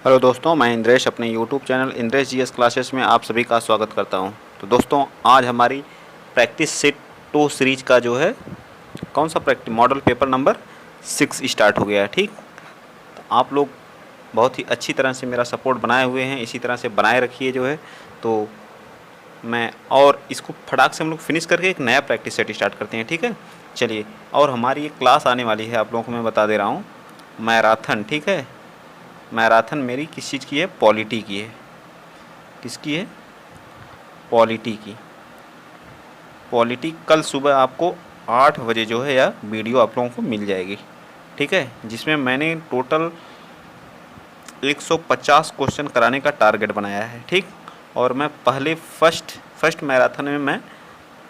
Hello दोस्तों, मैं इंद्रेश अपने YouTube channel Indresh GS classes में आप सभी का स्वागत करता हूं। तो दोस्तों, आज हमारी प्रैक्टिस सेट 2 सीरीज का जो है कौन सा practice model paper number 6 start हो गया है। ठीक, तो आप लोग बहुत ही अच्छी तरह से मेरा सपोर्ट बनाए हुए हैं, इसी तरह से बनाए रखिए जो है। तो मैं और इसको फटाक से हम लोग फिनिश करके एक नया प्रैक्टिस सेट स्टार्ट करते हैं। ठीक है, चलिए। और हमारी एक क्लास आने वाली है, आप लोगों को मैं बता दे रहा हूँ, मैराथन। ठीक है, मैराथन मेरी किस चीज़ की है? पॉलिटी की है। किसकी है? पॉलिटी की। पॉलिटी कल सुबह आपको 8 बजे जो है यह वीडियो आप लोगों को मिल जाएगी। ठीक है, जिसमें मैंने टोटल 150 क्वेश्चन कराने का टारगेट बनाया है। ठीक, और मैं पहले फर्स्ट मैराथन में मैं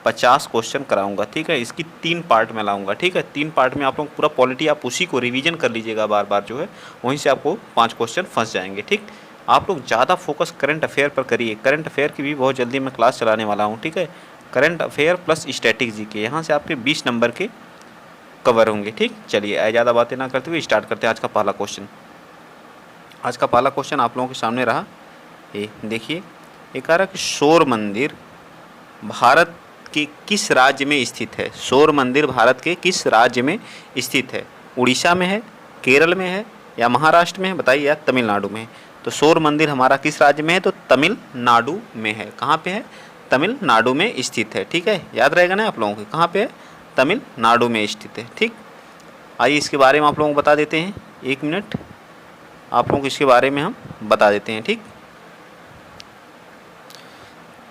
50 क्वेश्चन कराऊंगा। ठीक है, इसकी 3 पार्ट में लाऊंगा। ठीक है, 3 पार्ट में आप लोग पूरा पॉलिटी आप उसी को रिवीजन कर लीजिएगा बार बार जो है, वहीं से आपको 5 क्वेश्चन फंस जाएंगे। ठीक, आप लोग ज़्यादा फोकस करंट अफेयर पर करिए। करंट अफेयर की भी बहुत जल्दी मैं क्लास चलाने वाला हूँ। ठीक है, current affair plus static G के, यहाँ से आपके 20 नंबर के कवर होंगे। ठीक, चलिए ज़्यादा बातें ना करते हुए स्टार्ट करते हैं आज का पहला क्वेश्चन। आज का पहला क्वेश्चन आप लोगों के सामने रहा, ये देखिए। ये कह रहा कि सौर मंदिर भारत के किस राज्य में स्थित है? सौर मंदिर भारत के किस राज्य में स्थित है? उड़ीसा में है, केरल में है, या महाराष्ट्र में है? बताइए, या तमिलनाडु में है? तो सौर मंदिर हमारा किस राज्य में है? तो तमिलनाडु में है। कहाँ पे है? तमिलनाडु में स्थित है। ठीक है, याद रहेगा ना आप लोगों को, कहाँ पे है? तमिलनाडु में स्थित है। ठीक, आइए इसके बारे में आप लोगों को बता देते हैं। 1 मिनट, आप लोगों को इसके बारे में हम बता देते हैं। ठीक,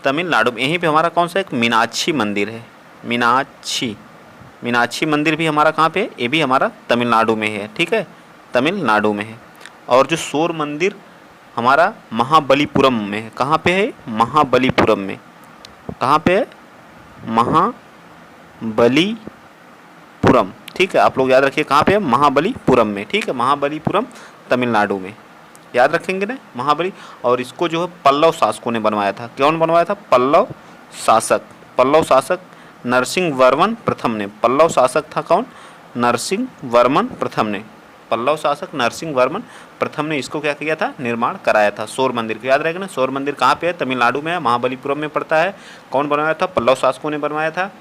तमिलनाडु में यहीं पे हमारा कौन सा एक मीनाक्षी मंदिर है। मीनाक्षी मंदिर भी हमारा कहाँ पे है? ये भी हमारा तमिलनाडु में है। ठीक है, तमिलनाडु में है। और जो सौर मंदिर हमारा महाबलीपुरम में है। कहाँ पे है? महाबलीपुरम में। कहाँ पे है? महाबलीपुरम। ठीक है, आप लोग याद रखिए कहाँ पे है? महाबलीपुरम में। ठीक है, महाबलीपुरम तमिलनाडु में, याद रखेंगे ना महाबली। और इसको जो है पल्लव शासकों ने बनवाया था। कौन बनवाया था? पल्लव शासक नरसिंह वर्मन प्रथम ने। पल्लव शासक था कौन? नरसिंह वर्मन प्रथम ने। पल्लव शासक नरसिंह वर्मन प्रथम ने इसको क्या किया था? निर्माण कराया था सौर मंदिर को। याद रहेगा ना, सौर मंदिर कहाँ पे है? तमिलनाडु में है, महाबलीपुरम में पड़ता है। कौन बनवाया था? पल्लव शासकों ने बनवाया था।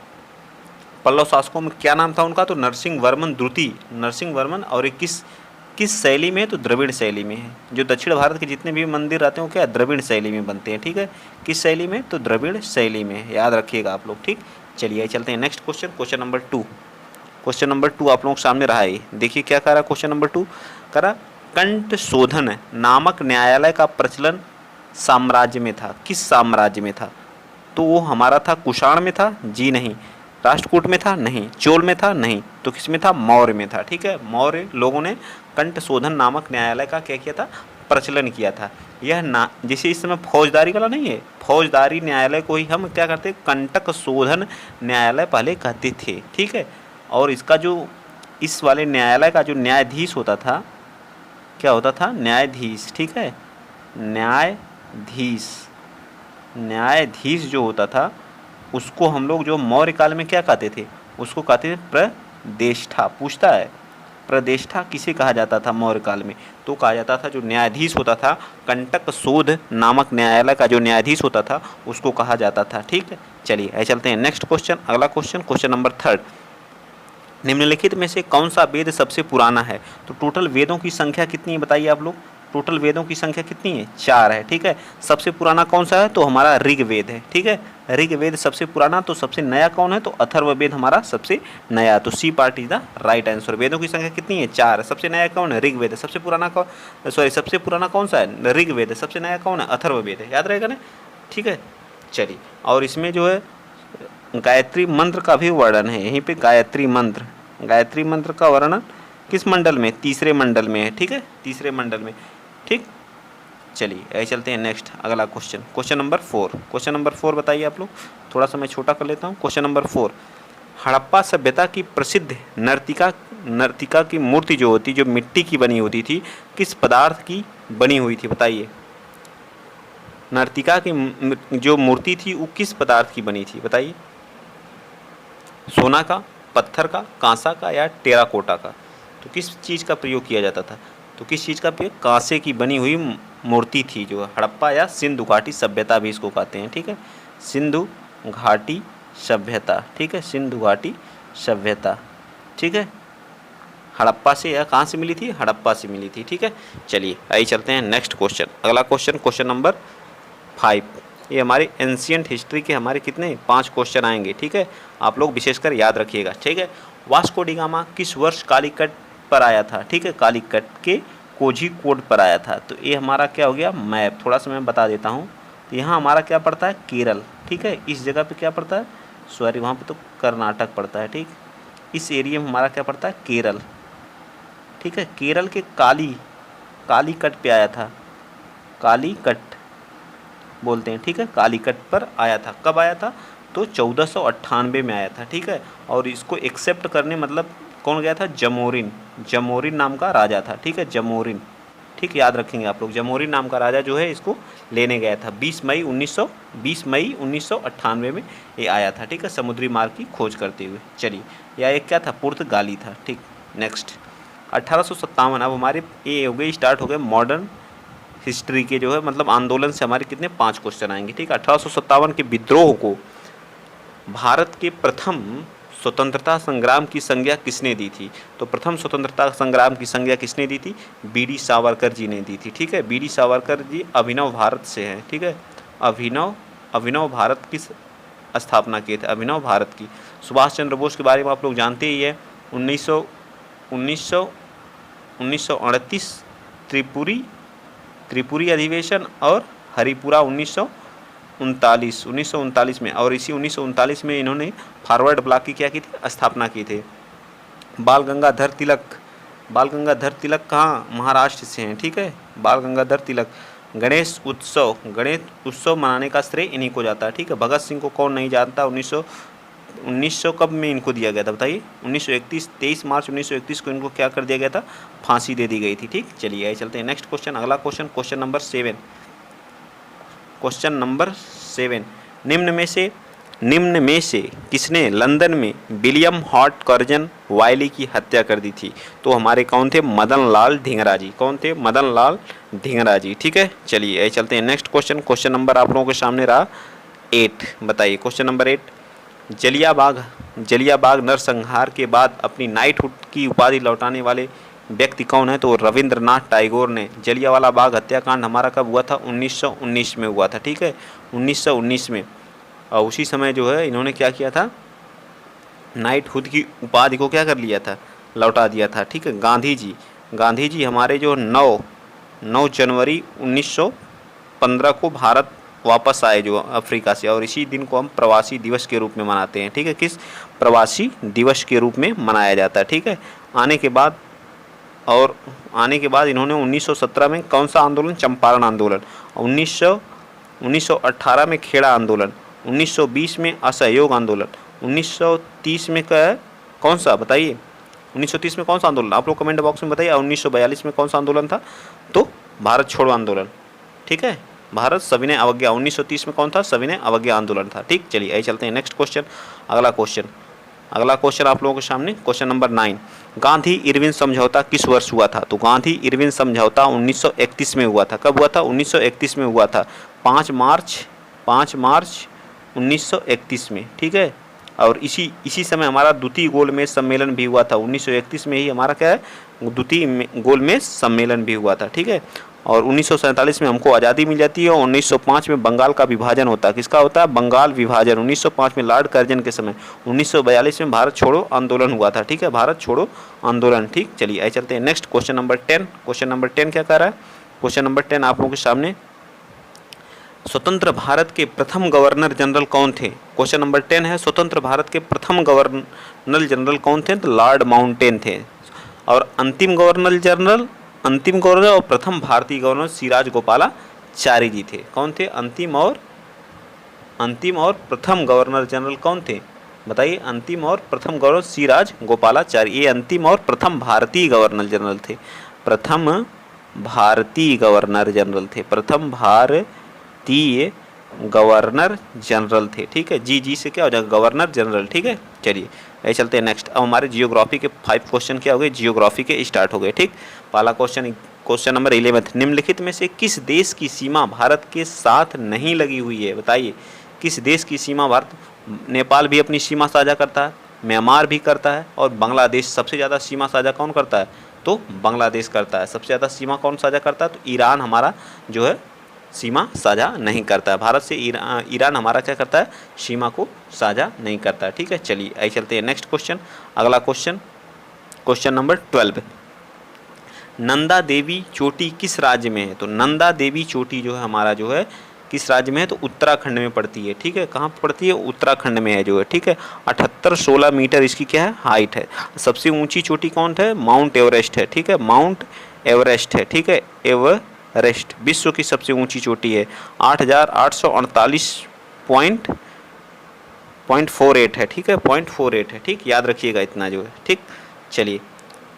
पल्लव शासकों में क्या नाम था उनका? तो नरसिंह वर्मन द्वितीय। नरसिंह वर्मन। और ये किस शैली में है? तो द्रविड़ शैली में है। जो दक्षिण भारत के जितने भी मंदिर रहते हैं वो क्या द्रविड़ शैली में बनते हैं। ठीक है, किस शैली में? तो द्रविड़ शैली में, याद रखिएगा आप लोग। ठीक, चलिए चलते हैं next question, question number 2। Question number 2 आप लोगों के सामने रहा है। देखिए क्या कह रहा है क्वेश्चन नंबर 2, कह रहा कंठ शोधन नामक न्यायालय का प्रचलन साम्राज्य में था। किस साम्राज्य में था? तो वो हमारा था कुषाण में था? जी नहीं। राष्ट्रकूट में था? नहीं। चोल में था? नहीं। तो किस में था? मौर्य में था। ठीक है, मौर्य लोगों ने कंठ शोधन नामक न्यायालय का क्या किया था? प्रचलन किया था। यह ना जैसे इस समय फौजदारी वाला नहीं है, फौजदारी न्यायालय को ही हम क्या करते? कंटक शोधन न्यायालय पहले कहते थे। ठीक है, और इसका जो इस वाले न्यायालय का जो न्यायाधीश होता था, क्या होता था? न्यायाधीश। ठीक है, न्यायाधीश जो होता था उसको हम लोग जो मौर्य काल में क्या कहते थे? उसको कहते थे प्रदेष्ठा। पूछता है प्रदेष्ठा किसे कहा जाता था मौर्य काल में? तो कहा जाता था जो न्यायाधीश होता था, कंटक शोध नामक न्यायालय का जो न्यायाधीश होता था उसको कहा जाता था। ठीक है, चलिए चलते हैं नेक्स्ट क्वेश्चन, अगला क्वेश्चन, क्वेश्चन नंबर 3। निम्नलिखित में से कौन सा वेद सबसे पुराना है? तो टोटल वेदों की संख्या कितनी है बताइए आप लोग? टोटल वेदों की संख्या कितनी है? 4 है। ठीक है, सबसे पुराना कौन सा है? तो हमारा ऋग्वेद है। ठीक है, ऋग्वेद सबसे पुराना। तो सबसे नया कौन है? तो अथर्ववेद हमारा सबसे नया। तो C part is the right answer. वेदों की संख्या कितनी है? 4। सबसे नया कौन है? ऋग्वेद। सबसे पुराना कौन? सबसे पुराना कौन सा है? ऋग्वेद। सबसे नया कौन है? अथर्ववेद है। याद रहेगा ना। ठीक है, चलिए। और इसमें जो है गायत्री मंत्र का भी वर्णन है। यहीं पे गायत्री मंत्र का वर्णन किस मंडल में? तीसरे मंडल में है। ठीक है, तीसरे मंडल में। ठीक, चलिए चलते हैं नेक्स्ट, अगला question, question number 4। Question number 4 बताइए आप लोग। थोड़ा सा मैं छोटा कर लेता हूँ। क्वेश्चन नंबर 4, हड़प्पा सभ्यता की प्रसिद्ध नर्तिका की मूर्ति जो होती, जो मिट्टी की बनी होती थी, किस पदार्थ की बनी हुई थी? बताइए, नर्तिका की जो मूर्ति थी वो किस पदार्थ की बनी थी? बताइए, सोना का, पत्थर का, कांसा का, या टेराकोटा का? तो किस चीज़ का प्रयोग किया जाता था? तो किस चीज़ का प्रयोग? कांसे की बनी हुई मूर्ति थी जो हड़प्पा या सिंधु घाटी सभ्यता भी इसको कहते हैं, ठीक है, सिंधु घाटी सभ्यता, ठीक है, सिंधु घाटी सभ्यता, ठीक है, हड़प्पा से या कहाँ से मिली थी? हड़प्पा से मिली थी, ठीक है। चलिए आइए चलते हैं नेक्स्ट क्वेश्चन, अगला क्वेश्चन, क्वेश्चन नंबर 5। ये हमारे एंशियंट हिस्ट्री के हमारे कितने 5 क्वेश्चन आएंगे, ठीक है, आप लोग विशेषकर याद रखिएगा, ठीक है। वास्को डी गामा किस वर्ष कालीकट पर आया था? ठीक है, कालीकट के कोझिकोड पर आया था। तो ये हमारा क्या हो गया? मैप, थोड़ा सा मैं बता देता हूँ। तो यहाँ हमारा क्या पड़ता है? केरल, ठीक है, इस जगह पे क्या पड़ता है? सॉरी, वहाँ पे तो कर्नाटक पड़ता है, ठीक। इस एरिया में हमारा क्या पड़ता है? केरल, ठीक है। केरल के कालीकट पे आया था, कालीकट बोलते हैं, ठीक है, कालीकट पर आया था। कब आया था? तो 1498 में आया था, ठीक है। और इसको एक्सेप्ट करने मतलब कौन गया था? जमोरिन, जमोरिन नाम का राजा था, ठीक है, जमोरिन, ठीक, याद रखेंगे आप लोग। जमोरिन नाम का राजा जो है इसको लेने गया था। 20 मई 1998 में ये आया था, ठीक है, समुद्री मार्ग की खोज करते हुए। चलिए, यह एक क्या था? पुर्तगाली था, ठीक। नेक्स्ट 1857, अब हमारे ये हो गए, स्टार्ट हो गए मॉडर्न हिस्ट्री के जो है मतलब आंदोलन से हमारे कितने 5 क्वेश्चन आएंगे, ठीक है। 1857 के विद्रोह को भारत के प्रथम स्वतंत्रता संग्राम की संज्ञा किसने दी थी? तो प्रथम स्वतंत्रता संग्राम की संज्ञा किसने दी थी? बी.डी. सावरकर जी ने दी थी, ठीक है। बी.डी. सावरकर जी अभिनव भारत से हैं, ठीक है, अभिनव भारत की स्थापना किए थे, अभिनव भारत की। सुभाष चंद्र बोस के बारे में आप लोग जानते ही है। 1938 त्रिपुरी अधिवेशन और हरिपुरा 1939 में, और इसी 1939 में इन्होंने फॉरवर्ड ब्लॉक की क्या की थी? स्थापना की थी। बाल गंगाधर तिलक कहाँ? महाराष्ट्र से हैं, ठीक है, बाल गंगाधर तिलक। गणेश उत्सव मनाने का श्रेय इन्हीं को जाता है, ठीक है। भगत सिंह को कौन नहीं जानता? 1900 कब में इनको दिया गया था बताइए? 1931, 23 मार्च 1931 को इनको क्या कर दिया गया था? फांसी दे दी गई थी, ठीक। चलिए आइए चलते हैं नेक्स्ट क्वेश्चन, अगला question, question number 7। Question number 7, निम्न में से किसने लंदन में विलियम हॉट कर्जन वायली की हत्या कर दी थी? तो हमारे कौन थे? मदन लाल धिंगरा जी। कौन थे? मदन लाल धिंगरा जी, ठीक है। चलिए आइए चलते हैं नेक्स्ट क्वेश्चन, क्वेश्चन नंबर आप लोगों के सामने रहा 8। बताइए क्वेश्चन नंबर 8, जलियाबाग नरसंहार के बाद अपनी नाइटहुड की उपाधि लौटाने वाले व्यक्ति कौन है? तो रविंद्रनाथ टैगोर ने। जलियांवाला बाग हत्याकांड हमारा कब हुआ था? 1919 में हुआ था, ठीक है, 1919 में। और उसी समय जो है इन्होंने क्या किया था? नाइटहुड की उपाधि को क्या कर लिया था? लौटा दिया था, ठीक है। गांधी जी हमारे जो 9 जनवरी 1915 को भारत वापस आए जो अफ्रीका से, और इसी दिन को हम प्रवासी दिवस के रूप में मनाते हैं, ठीक है। किस? प्रवासी दिवस के रूप में मनाया जाता है, ठीक है। आने के बाद इन्होंने 1917 में कौन सा आंदोलन? चंपारण आंदोलन। 1918 में खेड़ा आंदोलन। 1920 में असहयोग आंदोलन। 1930 में कौन सा बताइए? 1930 में कौन सा आंदोलन? आप लोग कमेंट बॉक्स में बताइए। 1942 में कौन सा आंदोलन था? तो भारत छोड़ो आंदोलन, ठीक है, भारत सविनय अवज्ञा। 1930 में कौन था? सविनय अवज्ञा आंदोलन था, ठीक। चलिए आइए चलते हैं नेक्स्ट क्वेश्चन, अगला क्वेश्चन आप लोगों के सामने, क्वेश्चन नंबर 9। गांधी इरविन समझौता किस वर्ष हुआ था? तो गांधी इरविन समझौता 1931 में हुआ था। कब हुआ था? 1931 में हुआ था, 5 मार्च 1931 में, ठीक है। और इसी समय हमारा द्वितीय गोलमेज सम्मेलन भी हुआ था। 1931 में ही हमारा क्या है? द्वितीय गोलमेज सम्मेलन भी हुआ था, ठीक है। और 1947 में हमको आज़ादी मिल जाती है, और 1905 में बंगाल का विभाजन होता है। किसका होता है? बंगाल विभाजन 1905 में लॉर्ड कर्जन के समय। 1942 में भारत छोड़ो आंदोलन हुआ था, ठीक है, भारत छोड़ो आंदोलन, ठीक। चलिए आइए चलते हैं next, question number 10। Question number 10 क्या कह रहा है? क्वेश्चन नंबर 10 आप लोगों के सामने, स्वतंत्र भारत के प्रथम गवर्नर जनरल कौन थे? क्वेश्चन नंबर 10 है, स्वतंत्र भारत के प्रथम गवर्नर जनरल कौन थे? तो लॉर्ड माउंटेन थे। और अंतिम गवर्नर और प्रथम भारतीय गवर्नर सिराज गोपालाचारी जी थे। कौन थे? अंतिम और प्रथम गवर्नर जनरल कौन थे? बताइए। अंतिम और प्रथम गवर्नर सिराज गोपालाचारी, ये अंतिम और प्रथम भारतीय गवर्नर जनरल थे। प्रथम भारतीय गवर्नर जनरल थे, ठीक है। जी से क्या हो जाएगा? गवर्नर जनरल, ठीक है। चलिए ये चलते हैं नेक्स्ट। अब हमारे जियोग्राफी के 5 क्वेश्चन क्या हो गए? जियोग्राफी के स्टार्ट हो गए, ठीक। पहला क्वेश्चन क्वेश्चन नंबर 11 निम्नलिखित में से किस देश की सीमा भारत के साथ नहीं लगी हुई है? बताइए किस देश की सीमा भारत, नेपाल भी अपनी सीमा साझा करता है, म्यांमार भी करता है, और बांग्लादेश सबसे ज़्यादा सीमा साझा कौन करता है? तो बांग्लादेश करता है। सबसे ज़्यादा सीमा कौन साझा करता है? तो ईरान हमारा जो है सीमा साझा नहीं करता है। भारत से ईरान हमारा क्या करता है? सीमा को साझा नहीं करता है। ठीक है, चलिए आइए चलते हैं नेक्स्ट क्वेश्चन। अगला question, question number 12, Nanda Devi चोटी किस राज्य में है? तो नंदा देवी चोटी जो है हमारा जो है किस राज्य में है? तो उत्तराखंड में पड़ती है। ठीक है, कहाँ पर पड़ती है? उत्तराखंड में है जो है। ठीक है, 7816 मीटर इसकी क्या है? हाइट है। सबसे ऊंची चोटी कौन है? माउंट एवरेस्ट है। ठीक है, माउंट एवरेस्ट है। ठीक है, एवरेस्ट विश्व की सबसे ऊंची चोटी है, 8848.48 है। ठीक है, 0.48 है। ठीक, याद रखिएगा इतना जो है। ठीक, चलिए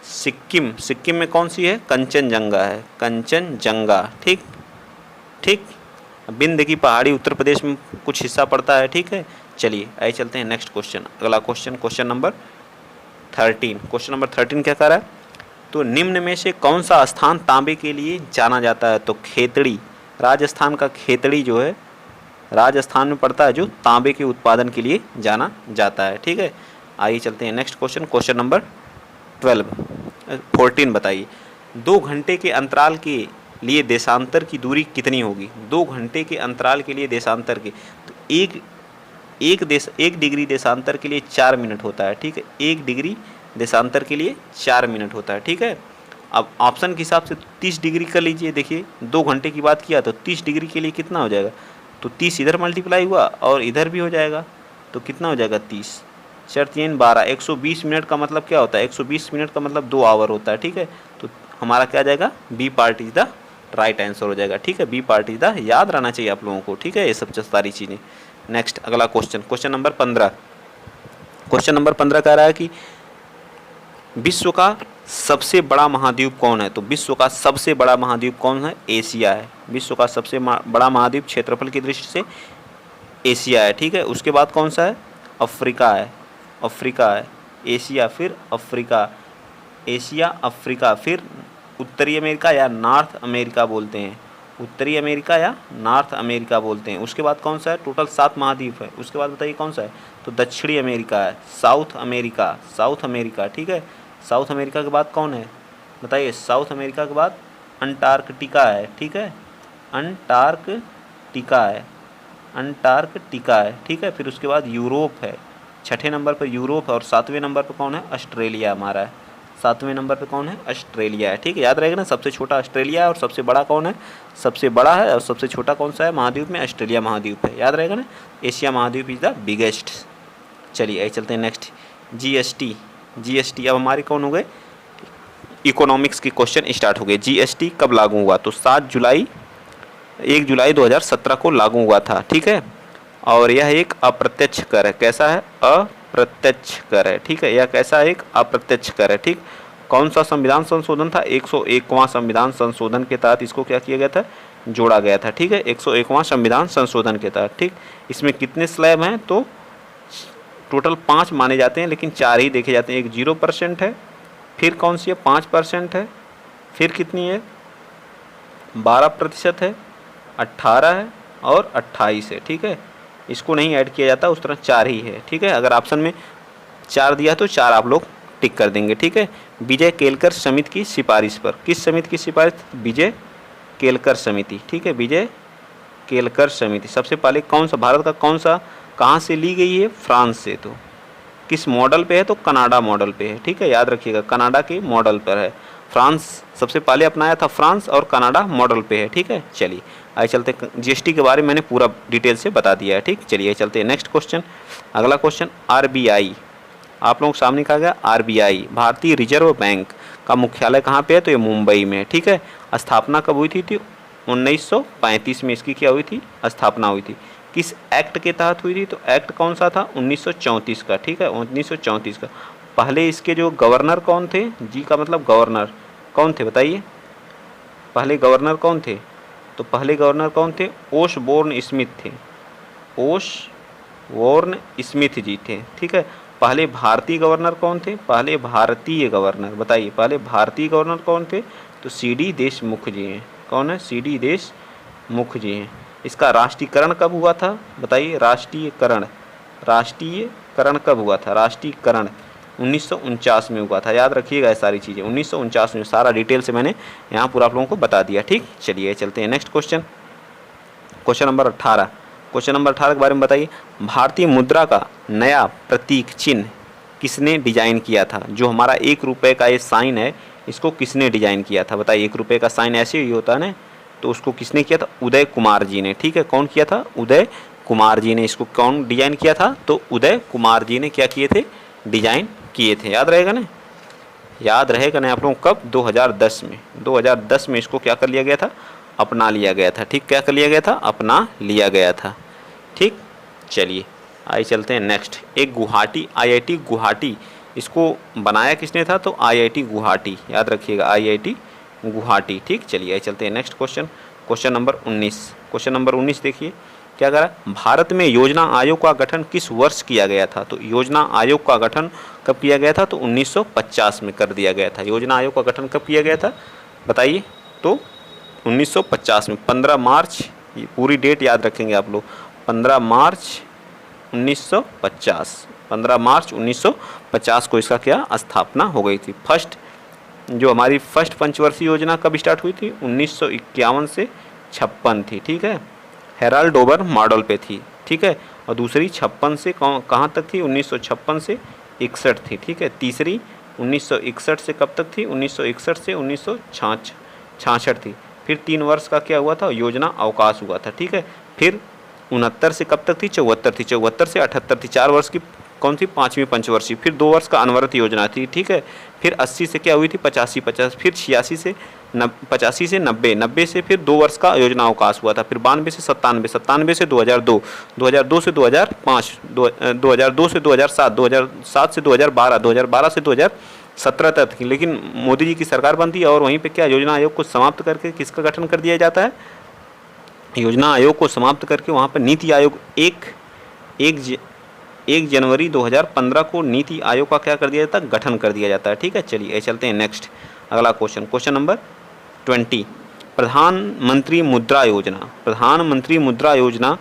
सिक्किम, सिक्किम में कौन सी है? कंचनजंगा है, कंचनजंगा। ठीक ठीक, विंध्य की पहाड़ी उत्तर प्रदेश में कुछ हिस्सा पड़ता है। ठीक है, चलिए आइए चलते हैं नेक्स्ट क्वेश्चन। अगला question, question number 13। Question number 13 क्या कह रहा है? तो निम्न में से कौन सा स्थान तांबे के लिए जाना जाता है? तो खेतड़ी, राजस्थान का खेतड़ी जो है राजस्थान में पड़ता है, जो तांबे के उत्पादन के लिए जाना जाता है। ठीक है, आइए चलते हैं नेक्स्ट क्वेश्चन, क्वेश्चन नंबर 14 बताइए 2 घंटे के अंतराल के लिए देशांतर की दूरी कितनी होगी? 2 घंटे के अंतराल के लिए देशांतर की, तो एक डिग्री देशांतर के लिए 4 मिनट होता है। ठीक है, 1 डिग्री देशांतर के लिए 4 मिनट होता है। ठीक है, अब ऑप्शन के हिसाब से 30 डिग्री कर लीजिए। देखिए 2 घंटे की बात किया तो 30 डिग्री के लिए कितना हो जाएगा? तो 30 इधर मल्टीप्लाई हुआ और इधर भी हो जाएगा, तो कितना हो जाएगा? 30 4 12, 120 मिनट का मतलब क्या होता है? 120 मिनट का मतलब 2 आवर होता है। ठीक है, तो हमारा क्या जाएगा? B part is the right answer हो जाएगा। ठीक है, बी पार्ट इज द, याद रहना चाहिए आप लोगों को। ठीक है, ये सब सारी चीज़ें। नेक्स्ट अगला question, question number 15। Question number 15 कह रहा है कि विश्व का सबसे बड़ा महाद्वीप कौन है? तो विश्व का सबसे बड़ा महाद्वीप कौन है? एशिया है। विश्व का सबसे बड़ा महाद्वीप क्षेत्रफल की दृष्टि से एशिया है। ठीक है, उसके बाद कौन सा है? अफ्रीका है। अफ्रीका है, एशिया, फिर अफ्रीका, एशिया अफ्रीका, फिर उत्तरी अमेरिका या नॉर्थ अमेरिका बोलते हैं, उत्तरी अमेरिका या नॉर्थ अमेरिका बोलते हैं। उसके बाद कौन सा है? टोटल 7 महाद्वीप है। उसके बाद बताइए कौन सा है? तो दक्षिणी अमेरिका है, साउथ अमेरिका, साउथ अमेरिका। ठीक है, साउथ अमेरिका के बाद कौन है? बताइए, साउथ अमेरिका के बाद अंटार्कटिका है। ठीक है, अंटार्कटिका है, अंटार्कटिका है। ठीक है, फिर उसके बाद यूरोप है, 6ठे नंबर पर यूरोप है, और 7वें नंबर पर कौन है? ऑस्ट्रेलिया हमारा है। 7वें नंबर पे कौन है? ऑस्ट्रेलिया है। ठीक है, याद रहेगा ना, सबसे छोटा ऑस्ट्रेलिया है और सबसे बड़ा कौन है? सबसे बड़ा है और सबसे छोटा कौन सा है महाद्वीप में? ऑस्ट्रेलिया महाद्वीप है। याद रहेगा ना, एशिया महाद्वीप इज द बिगेस्ट। चलिए आइए चलते हैं नेक्स्ट, जीएसटी। जीएसटी अब हमारे कौन हो गए? इकोनॉमिक्स के क्वेश्चन स्टार्ट हो गए। जीएसटी कब लागू हुआ? तो 1 जुलाई 2017 को लागू हुआ था। ठीक है, और यह एक अप्रत्यक्ष कर है। कैसा है? अप्रत्यक्ष कर है। ठीक है, यह कैसा है? एक अप्रत्यक्ष कर है। ठीक, कौन सा संविधान संशोधन था? 101वां संविधान संशोधन के तहत इसको क्या किया गया था? जोड़ा गया था। ठीक है, 101वां संविधान संशोधन के तहत। ठीक, इसमें कितने स्लैब हैं? तो टोटल 5 माने जाते हैं, लेकिन 4 ही देखे जाते हैं। एक 0% है, फिर कौन सी है? 5% है, फिर कितनी है? 12% है, 18 है और 28 है। ठीक है, इसको नहीं ऐड किया जाता, उस तरह 4 ही है। ठीक है, अगर ऑप्शन में 4 दिया तो 4 आप लोग टिक कर देंगे। ठीक है, विजय केलकर समिति की सिफारिश पर, किस समिति की सिफारिश? विजय केलकर समिति। ठीक है, विजय केलकर समिति सबसे पहले कौन सा, भारत का कौन सा, कहाँ से ली गई है? फ्रांस से। तो किस मॉडल पे है? तो कनाडा मॉडल पे है। ठीक है, याद रखिएगा, कनाडा के मॉडल पर है। फ्रांस सबसे पहले अपनाया था फ्रांस, और कनाडा मॉडल पे है। ठीक है, चलिए आइए चलते, जीएसटी के बारे में मैंने पूरा डिटेल से बता दिया है। ठीक, चलिए चलते हैं नेक्स्ट क्वेश्चन। अगला क्वेश्चन, आरबीआई। आप लोगों के सामने कहा गया आरबीआई, भारतीय रिजर्व बैंक का मुख्यालय कहाँ पे है? तो ये मुंबई में है। ठीक है, स्थापना कब हुई थी? 1935 में इसकी क्या हुई थी? स्थापना हुई थी। किस एक्ट के तहत हुई थी? तो एक्ट कौन सा था? 1934 का। ठीक है, 1934 का। पहले इसके जो गवर्नर कौन थे? जी का मतलब गवर्नर कौन थे? बताइए, पहले गवर्नर कौन थे? तो पहले गवर्नर कौन थे? ओशबोर्न स्मिथ थे, ओशबोर्न स्मिथ जी थे। ठीक है, पहले भारतीय गवर्नर कौन थे? पहले भारतीय गवर्नर, बताइए, पहले भारतीय गवर्नर कौन थे? तो CD देशमुख जी हैं। कौन है? CD देशमुख जी हैं। इसका राष्ट्रीयकरण कब हुआ था बताइए? राष्ट्रीयकरण कब हुआ था? राष्ट्रीयकरण 1949 में हुआ था। याद रखिएगा ये सारी चीज़ें, 1949 में। सारा डिटेल से मैंने यहाँ पूरा आप लोगों को बता दिया। ठीक, चलिए चलते हैं next question. Question number 18। Question number 18 के बारे में बताइए। भारतीय मुद्रा का नया प्रतीक चिन्ह किसने डिजाइन किया था? जो हमारा 1 रुपये का ये साइन है, इसको किसने डिजाइन किया था? बताइए। 1 रुपये का साइन ऐसे ही होता है ना, तो उसको किसने किया था? उदय कुमार जी ने। ठीक है, कौन किया था? उदय कुमार जी ने। इसको कौन डिजाइन किया था? तो उदय कुमार जी ने क्या किए थे? डिजाइन किए थे। याद रहेगा ना? याद रहेगा ना आप लोगों को? कब? 2010 में। 2010 में इसको क्या कर लिया गया था? अपना लिया गया था। ठीक, क्या कर लिया गया था? अपना लिया गया था। ठीक, चलिए आइए चलते हैं नेक्स्ट। एक गुवाहाटी, IIT गुवाहाटी, इसको बनाया किसने था? तो IIT गुवाहाटी। याद रखिएगा, IIT गुवाहाटी। ठीक, चलिए आइए चलते हैं next question. Question number 19। Question number 19 देखिए क्या करा। भारत में योजना आयोग का गठन किस वर्ष किया गया था? तो योजना आयोग का गठन कब किया गया था? तो 1950 में कर दिया गया था। योजना आयोग का गठन कब किया गया था बताइए? तो 1950 में। 15 मार्च, ये पूरी डेट याद रखेंगे आप लोग। 15 मार्च 1950। 15 मार्च 1950 को इसका क्या स्थापना हो गई थी। फर्स्ट जो हमारी फर्स्ट पंचवर्षीय योजना कब स्टार्ट हुई थी? 1951 से 56 थी। ठीक है, हेराल्ड डोबर मॉडल पे थी। ठीक है, और दूसरी 56 से कहाँ तक थी? 1956 से 61 थी। ठीक है, तीसरी 1961 से कब तक थी? 1961 से 1966 थी। फिर 3 वर्ष का क्या हुआ था? योजना अवकाश हुआ था। ठीक है, फिर 69 से कब तक थी? 74 थी। 74 से 78 थी। 4 वर्ष की कौन थी? 5वीं पंचवर्षीय। फिर 2 वर्ष का अनवरत योजना थी। ठीक है, फिर 80 से क्या हुई थी? 50। फिर 85 से 85 से 90 से फिर 2 वर्ष का योजना अवकाश हुआ था। फिर 92 से 97 से 2002 से 2005 2002 से 2007 2007 से 2012 से 2017 तक थी। लेकिन मोदी जी की सरकार बनती है और वहीं पे क्या योजना आयोग को समाप्त करके किसका गठन कर दिया जाता है? योजना आयोग को समाप्त करके वहाँ पर नीति आयोग 1 जनवरी 2015 को नीति आयोग का क्या कर दिया जाता है? गठन कर दिया जाता है। ठीक है, चलिए चलते हैं नेक्स्ट अगला क्वेश्चन। Question number 20। प्रधानमंत्री मुद्रा योजना। प्रधानमंत्री मुद्रा योजना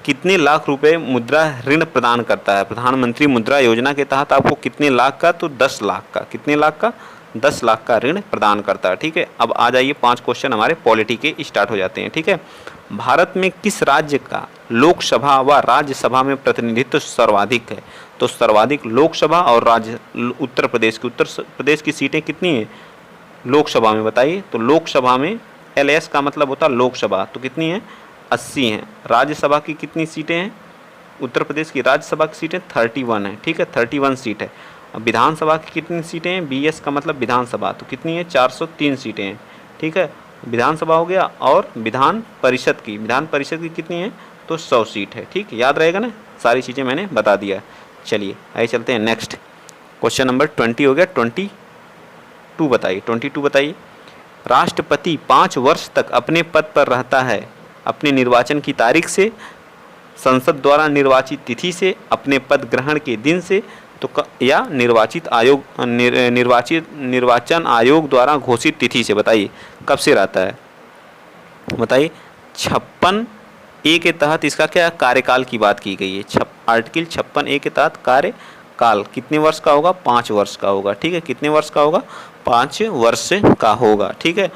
कितने लाख रुपए मुद्रा ऋण प्रदान करता है? प्रधानमंत्री मुद्रा योजना के तहत आपको कितने लाख का? तो 10 लाख का। कितने लाख का? 10 लाख का ऋण प्रदान करता है। ठीक है, अब आ जाइए 5 क्वेश्चन हमारे पॉलिटी के स्टार्ट हो जाते हैं। ठीक है, भारत में किस राज्य का लोकसभा व राज्यसभा में प्रतिनिधित्व सर्वाधिक है? तो सर्वाधिक लोकसभा और राज्य उत्तर प्रदेश की सीटें कितनी हैं लोकसभा में बताइए? तो लोकसभा में LS का मतलब होता है लोकसभा, तो कितनी है? 80 हैं। राज्यसभा की कितनी सीटें हैं? उत्तर प्रदेश की राज्यसभा की सीटें 31 है। ठीक है, 31 सीट है। विधानसभा की कितनी सीटें हैं? BS का मतलब विधानसभा, तो कितनी है? 403 सीटें हैं। ठीक है, विधानसभा हो गया। और विधान परिषद की कितनी है? तो 100 सीट है। ठीक, याद रहेगा ना? सारी चीज़ें मैंने बता दिया। चलिए आइए चलते हैं नेक्स्ट। क्वेश्चन नंबर 20 हो गया। 22 बताइए। 22 बताइए। राष्ट्रपति 5 वर्ष तक अपने पद पर रहता है अपने निर्वाचन की तारीख से, संसद द्वारा निर्वाचित तिथि से, अपने पद ग्रहण के दिन से, तो या निर्वाचन आयोग द्वारा घोषित तिथि से। बताइए कब से रहता है? बताइए। 56A के तहत इसका क्या कार्यकाल की बात की गई है? आर्टिकल 56A के तहत कार्यकाल कितने वर्ष का होगा? 5 वर्ष का होगा। ठीक है, कितने वर्ष का होगा? 5 वर्ष का होगा। ठीक है,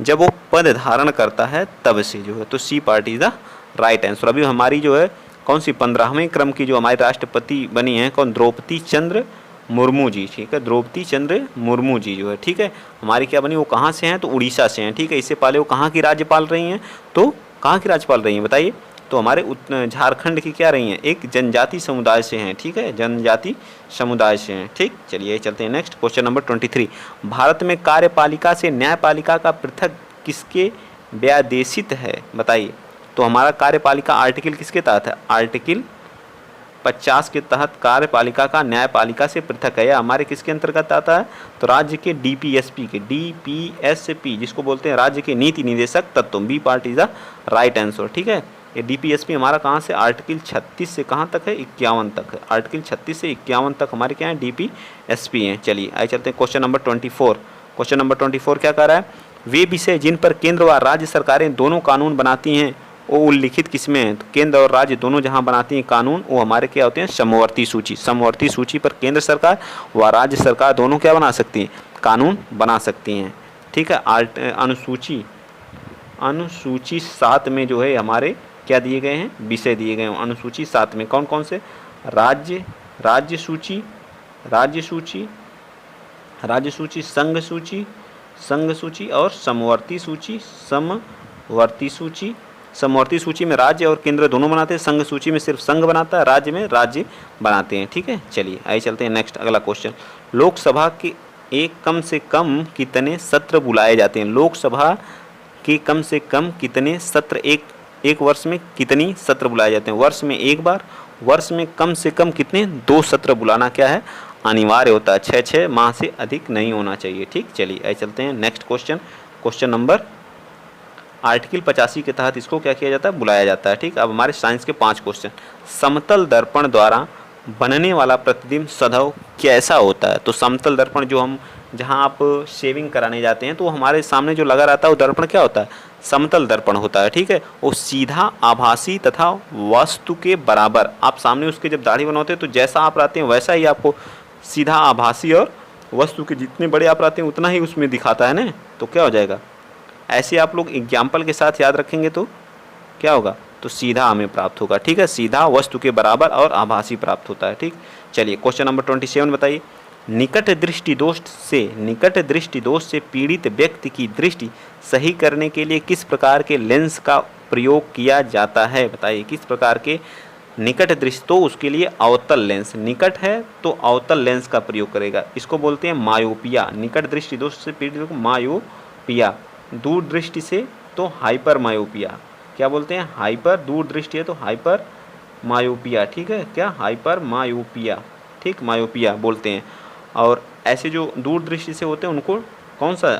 जब वो पद धारण करता है तब से जो है, तो C part is the right answer. अभी हमारी जो है कौन सी 15वें क्रम की जो हमारी राष्ट्रपति बनी है कौन? द्रौपदी चंद्र मुर्मू जी। ठीक है, द्रौपदी चंद्र मुर्मू जी जो है, ठीक है, हमारी क्या बनी? वो कहाँ से हैं? तो उड़ीसा से हैं। ठीक है, इससे पहले वो कहाँ की राज्यपाल रही हैं? तो कहाँ की राज्यपाल रही हैं बताइए? तो हमारे झारखंड की क्या रही हैं? एक जनजाति समुदाय से हैं। ठीक है, जनजाति समुदाय से हैं। ठीक, चलिए चलते हैं नेक्स्ट। Question number 23। भारत में कार्यपालिका से न्यायपालिका का पृथक किसके व्यादेशित है? बताइए। तो हमारा कार्यपालिका आर्टिकल किसके तहत है? आर्टिकल 50 के तहत कार्यपालिका का न्यायपालिका से पृथक है। या हमारे किसके अंतर्गत आता है? तो राज्य के DPSP जिसको बोलते हैं राज्य के नीति निदेशक तत्व। B part is the right answer. ठीक है, ये DPSP हमारा कहाँ से? आर्टिकल 36 से कहाँ तक है? 51 तक है। आर्टिकल 36 से 51 तक हमारे क्या है? DPSP हैं। चलिए आइए चलते हैं क्वेश्चन नंबर 24। क्वेश्चन नंबर 24 क्या कह रहा है, वे विषय जिन पर केंद्र व राज्य सरकारें दोनों कानून बनाती हैं वो उल्लिखित किसमें है। तो केंद्र और राज्य दोनों जहां बनाती हैं कानून वो हमारे क्या होते हैं, समवर्ती सूची। समवर्ती सूची पर केंद्र सरकार व राज्य सरकार दोनों क्या बना सकती हैं, कानून बना सकती हैं। ठीक है, अनुसूची 7 में जो है हमारे क्या दिए गए हैं, विषय दिए गए हैं। अनुसूची 7 में कौन कौन से, राज्य सूची, संघ सूची और समवर्ती सूची। समवर्ती सूची में राज्य और केंद्र दोनों बनाते हैं, संघ सूची में सिर्फ संघ बनाता है, राज्य में राज्य बनाते हैं। ठीक है, चलिए आइए चलते हैं नेक्स्ट अगला क्वेश्चन। लोकसभा के कम से कम कितने सत्र बुलाए जाते हैं। लोकसभा के कम से कम कितने सत्र एक वर्ष में कितनी सत्र बुलाए जाते हैं। वर्ष में एक बार, वर्ष में कम से कम कितने, 2 सत्र बुलाना क्या है, अनिवार्य होता है। 6 माह से अधिक नहीं होना चाहिए। ठीक, चलिए आइए चलते हैं नेक्स्ट क्वेश्चन नंबर आर्टिकल 85 के तहत इसको क्या किया जाता है, बुलाया जाता है। ठीक, अब हमारे साइंस के 5 क्वेश्चन। समतल दर्पण द्वारा बनने वाला प्रतिबिंब सदैव कैसा होता है। तो समतल दर्पण जो हम जहाँ आप शेविंग कराने जाते हैं तो हमारे सामने जो लगा रहता है वो दर्पण क्या होता है, समतल दर्पण होता है। ठीक है, वो सीधा, आभासी तथा वस्तु के बराबर, आप सामने उसके जब दाढ़ी बनाते हैं तो जैसा आप रहते हैं वैसा ही आपको सीधा, आभासी और वस्तु के जितने बड़े आप रहते हैं उतना ही उसमें दिखाता है ना। तो क्या हो जाएगा, ऐसे आप लोग एग्जाम्पल के साथ याद रखेंगे तो क्या होगा, तो सीधा हमें प्राप्त होगा। ठीक है, सीधा, वस्तु के बराबर और आभासी प्राप्त होता है। ठीक, चलिए क्वेश्चन नंबर 27 बताइए। निकट दृष्टि दोष से पीड़ित व्यक्ति की दृष्टि सही करने के लिए किस प्रकार के लेंस का प्रयोग किया जाता है। बताइए किस प्रकार के, निकट दृष्टि, तो उसके लिए अवतल लेंस, निकट है तो अवतल लेंस का प्रयोग करेगा। इसको बोलते हैं मायोपिया। निकट दृष्टि दोष से पीड़ित को मायोपिया, दूर दृष्टि से तो हाइपर मायोपिया। क्या बोलते हैं, हाइपर, दूर दृष्टि है तो हाइपर मायोपिया। ठीक है, क्या, हाइपर मायोपिया। ठीक, मायोपिया बोलते हैं। और ऐसे जो दूर दृष्टि से होते हैं उनको कौन सा,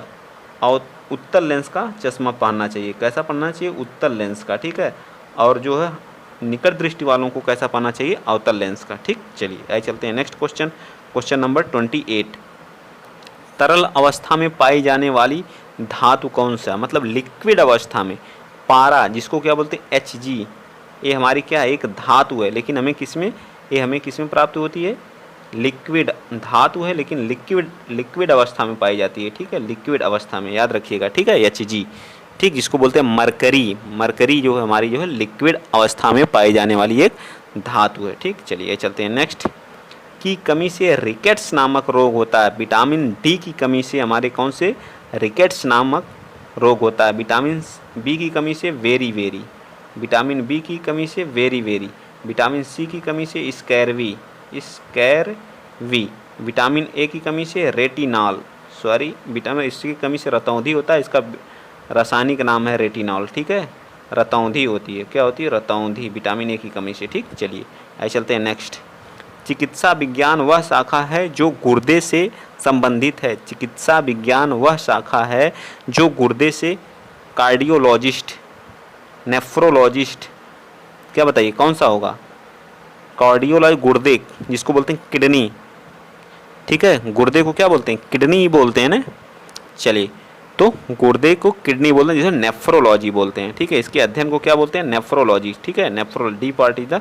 उत्तल लेंस का चश्मा पहनना चाहिए। कैसा पहनना चाहिए, उत्तल लेंस का। ठीक है, और जो है निकट दृष्टि वालों को कैसा पहनना चाहिए, अवतल लेंस का। ठीक, चलिए आइए चलते हैं नेक्स्ट क्वेश्चन नंबर 28। तरल अवस्था में पाई जाने वाली धातु कौन सा, मतलब लिक्विड अवस्था में पारा, जिसको क्या बोलते हैं, Hg, ये हमारी क्या है, एक धातु है, लेकिन हमें किसमें प्राप्त होती है, लिक्विड धातु है लेकिन लिक्विड अवस्था में पाई जाती है। ठीक है, लिक्विड अवस्था में, याद रखिएगा। ठीक है, Hg। ठीक, जिसको बोलते हैं मरकरी जो है हमारी जो है लिक्विड अवस्था में पाई जाने वाली एक धातु है। ठीक, चलिए चलते हैं नेक्स्ट। की कमी से रिकेट्स नामक रोग होता है। विटामिन डी की कमी से हमारे कौन से, रिकेट्स नामक रोग होता है। विटामिन बी की कमी से वेरी, विटामिन बी की कमी से वेरी, विटामिन सी की कमी से स्कैरवी, विटामिन ए की कमी से रेटिनॉल, विटामिन सी की कमी से रतौंधी होता है, इसका रासायनिक नाम है रेटिनॉल। ठीक है, रतौंधी होती है, क्या होती है, रतौंधी, विटामिन ए की कमी से। ठीक, चलिए आइए चलते हैं नेक्स्ट। चिकित्सा विज्ञान वह शाखा है जो गुर्दे से संबंधित है। चिकित्सा विज्ञान वह शाखा है जो गुर्दे से, कार्डियोलॉजिस्ट, नेफ्रोलॉजिस्ट, क्या बताइए कौन सा होगा, कार्डियोलॉजी, गुर्दे जिसको बोलते हैं किडनी। ठीक है, गुर्दे को क्या बोलते हैं, किडनी ही बोलते हैं ना। चलिए, तो गुर्दे को किडनी बोलते हैं, जिसे नेफ्रोलॉजी बोलते हैं। ठीक है, इसके अध्ययन को क्या बोलते हैं, नेफ्रोलॉजी। ठीक है, D part is the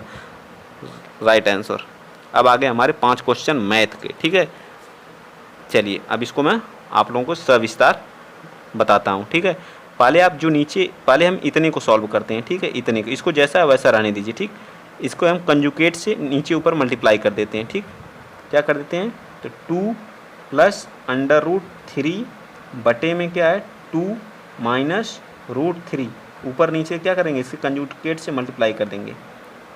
right answer. अब आगे हमारे 5 क्वेश्चन मैथ के। ठीक है, चलिए अब इसको मैं आप लोगों को सविस्तार बताता हूँ। ठीक है, पहले हम इतने को सॉल्व करते हैं। ठीक है, इतने को, इसको जैसा है वैसा रहने दीजिए। ठीक, इसको हम कंजुगेट से नीचे ऊपर मल्टीप्लाई कर देते हैं। ठीक, क्या कर देते हैं, तो 2 + √3 बटे में क्या है 2 - √3, ऊपर नीचे क्या करेंगे, इसके कंजुगेट से मल्टीप्लाई कर देंगे।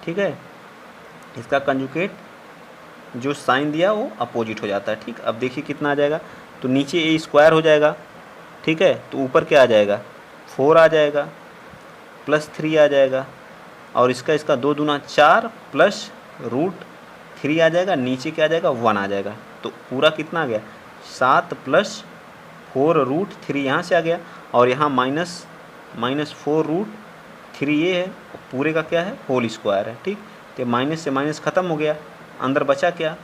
ठीक है, इसका कंजुगेट जो साइन दिया वो अपोजिट हो जाता है। ठीक, अब देखिए कितना आ जाएगा, तो नीचे a² हो जाएगा। ठीक है, तो ऊपर क्या आ जाएगा, 4 आ जाएगा, +3 आ जाएगा, और इसका 2 दूना 4 + √3 आ जाएगा, नीचे क्या आ जाएगा, 1 आ जाएगा। तो पूरा कितना आ गया, 7 + 4 √3 यहाँ से आ गया, और यहाँ -4 √3 ये है, पूरे का क्या है, होल स्क्वायर है। ठीक, तो माइनस से माइनस ख़त्म हो गया, अंदर बचा क्या,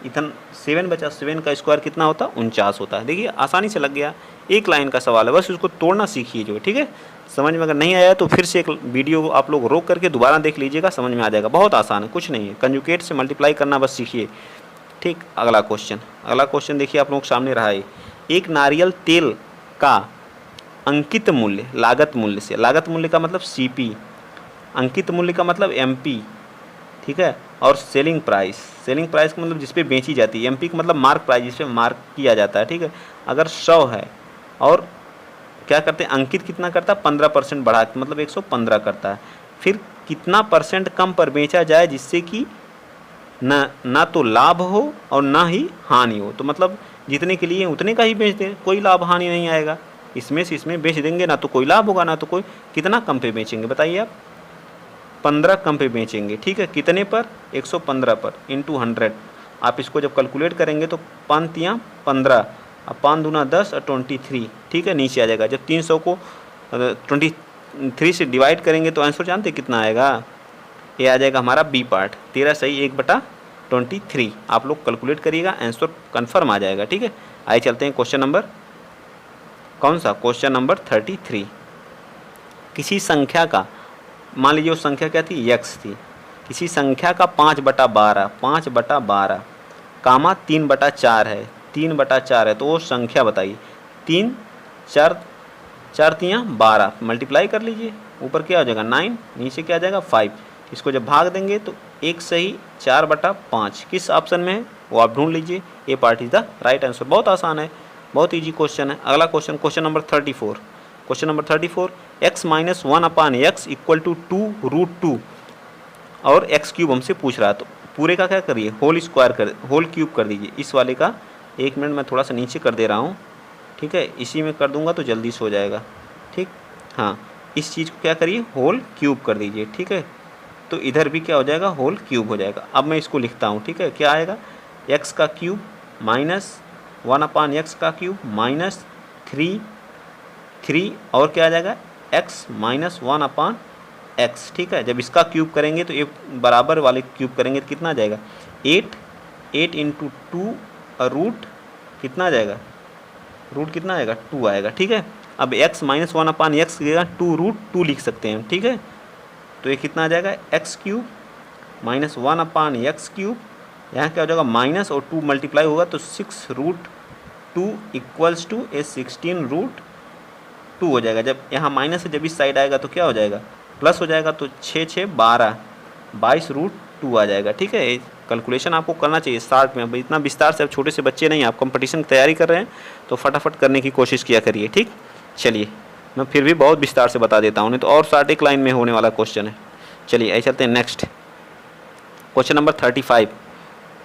इथन 7 बचा, 7 का स्क्वायर कितना होता है 49 होता है। देखिए आसानी से लग गया, एक लाइन का सवाल है, बस उसको तोड़ना सीखिए जो है, ठीक है। समझ में अगर नहीं आया तो फिर से एक वीडियो को आप लोग रोक करके दोबारा देख लीजिएगा, समझ में आ जाएगा। बहुत आसान है, कुछ नहीं है, कंजुगेट से मल्टीप्लाई करना बस सीखिए, ठीक। अगला क्वेश्चन देखिए आप लोग सामने रहा है। एक नारियल तेल का अंकित मूल्य लागत मूल्य से, लागत मूल्य का मतलब CP, अंकित मूल्य का मतलब MP, ठीक है। और सेलिंग प्राइस का मतलब जिस पे बेची जाती है, MP का मतलब मार्क प्राइस, जिस पे मार्क किया जाता है, ठीक है। अगर 100 है और क्या करते हैं, अंकित कितना करता है 15% बढ़ा, मतलब 115 करता है, फिर कितना % कम पर बेचा जाए जिससे कि ना तो लाभ हो और ना ही हानि हो। तो मतलब जितने के लिए उतने का ही बेच दें, कोई लाभ हानि नहीं आएगा। इसमें से इसमें बेच देंगे, ना तो कोई लाभ होगा ना तो कोई, कितना कम पे बेचेंगे बताइए आप, 15 कम पे बेचेंगे, ठीक है। कितने पर, 115 पर, इंटू 100। आप इसको जब कैलकुलेट करेंगे तो 5 तियाँ 15, अब 5 दूना 10 और 23, ठीक है, नीचे आ जाएगा। जब 300 को 23 से डिवाइड करेंगे तो आंसर जानते कितना आएगा, ये आ जाएगा हमारा बी पार्ट, 13 सही 1/23। आप लोग कैलकुलेट करिएगा, आंसर कन्फर्म आ जाएगा, ठीक है। आइए चलते हैं क्वेश्चन नंबर, कौन सा, क्वेश्चन नंबर 33। किसी संख्या का, मान लीजिए वो संख्या क्या थी, x थी, किसी संख्या का 5/12 कामा 3/4 है, 3/4 है, तो वो संख्या बताइए। 3 4 तियाँ 12, मल्टीप्लाई कर लीजिए, ऊपर क्या हो जाएगा 9, नीचे क्या आ जाएगा 5। इसको जब भाग देंगे तो 1 सही 4/5 किस ऑप्शन में है वो आप ढूंढ लीजिए। A part is the right answer. बहुत आसान है, बहुत ईजी क्वेश्चन है। अगला question number 34। Question number 34, x - 1/x equal to 2√2 और x³ हमसे पूछ रहा है, तो पूरे का क्या करिए, होल क्यूब कर दीजिए। इस वाले का 1 मिनट मैं थोड़ा सा नीचे कर दे रहा हूँ, ठीक है, इसी में कर दूंगा तो जल्दी से हो जाएगा, ठीक। हाँ, इस चीज़ को क्या करिए, होल क्यूब कर दीजिए, ठीक है। तो इधर भी क्या हो जाएगा, होल क्यूब हो जाएगा। अब मैं इसको लिखता हूँ, ठीक है, क्या आएगा, x³ माइनस 1/x का क्यूब माइनस 3 और क्या आ जाएगा, x - 1/x, ठीक है। जब इसका क्यूब करेंगे तो ये बराबर वाले क्यूब करेंगे तो कितना आ जाएगा, 8 इंटू 2 और रूट कितना आ जाएगा, रूट कितना आएगा 2 आएगा, ठीक है। अब x - 1/x की जगह 2√2 लिख सकते हैं, ठीक है। तो ये कितना आ जाएगा, x³ माइनस 1/x³, यहाँ क्या हो जाएगा माइनस और 2 मल्टीप्लाई होगा तो 6√2 इक्वल्स टू 16√2 हो जाएगा। जब यहाँ माइनस है, जब इस साइड आएगा तो क्या हो जाएगा, प्लस हो जाएगा, तो 6 6 12 22√2 आ जाएगा, ठीक है। कैलकुलेशन आपको करना चाहिए स्टार्ट में, अब इतना विस्तार से, अब छोटे से बच्चे नहीं, आप कंपटीशन की तैयारी कर रहे हैं तो फटाफट करने की कोशिश किया करिए, ठीक। चलिए मैं फिर भी बहुत विस्तार से बता देता हूँ, नहीं तो और 60 एक लाइन में होने वाला क्वेश्चन है। चलिए ऐसे चलते हैं next, question number 35।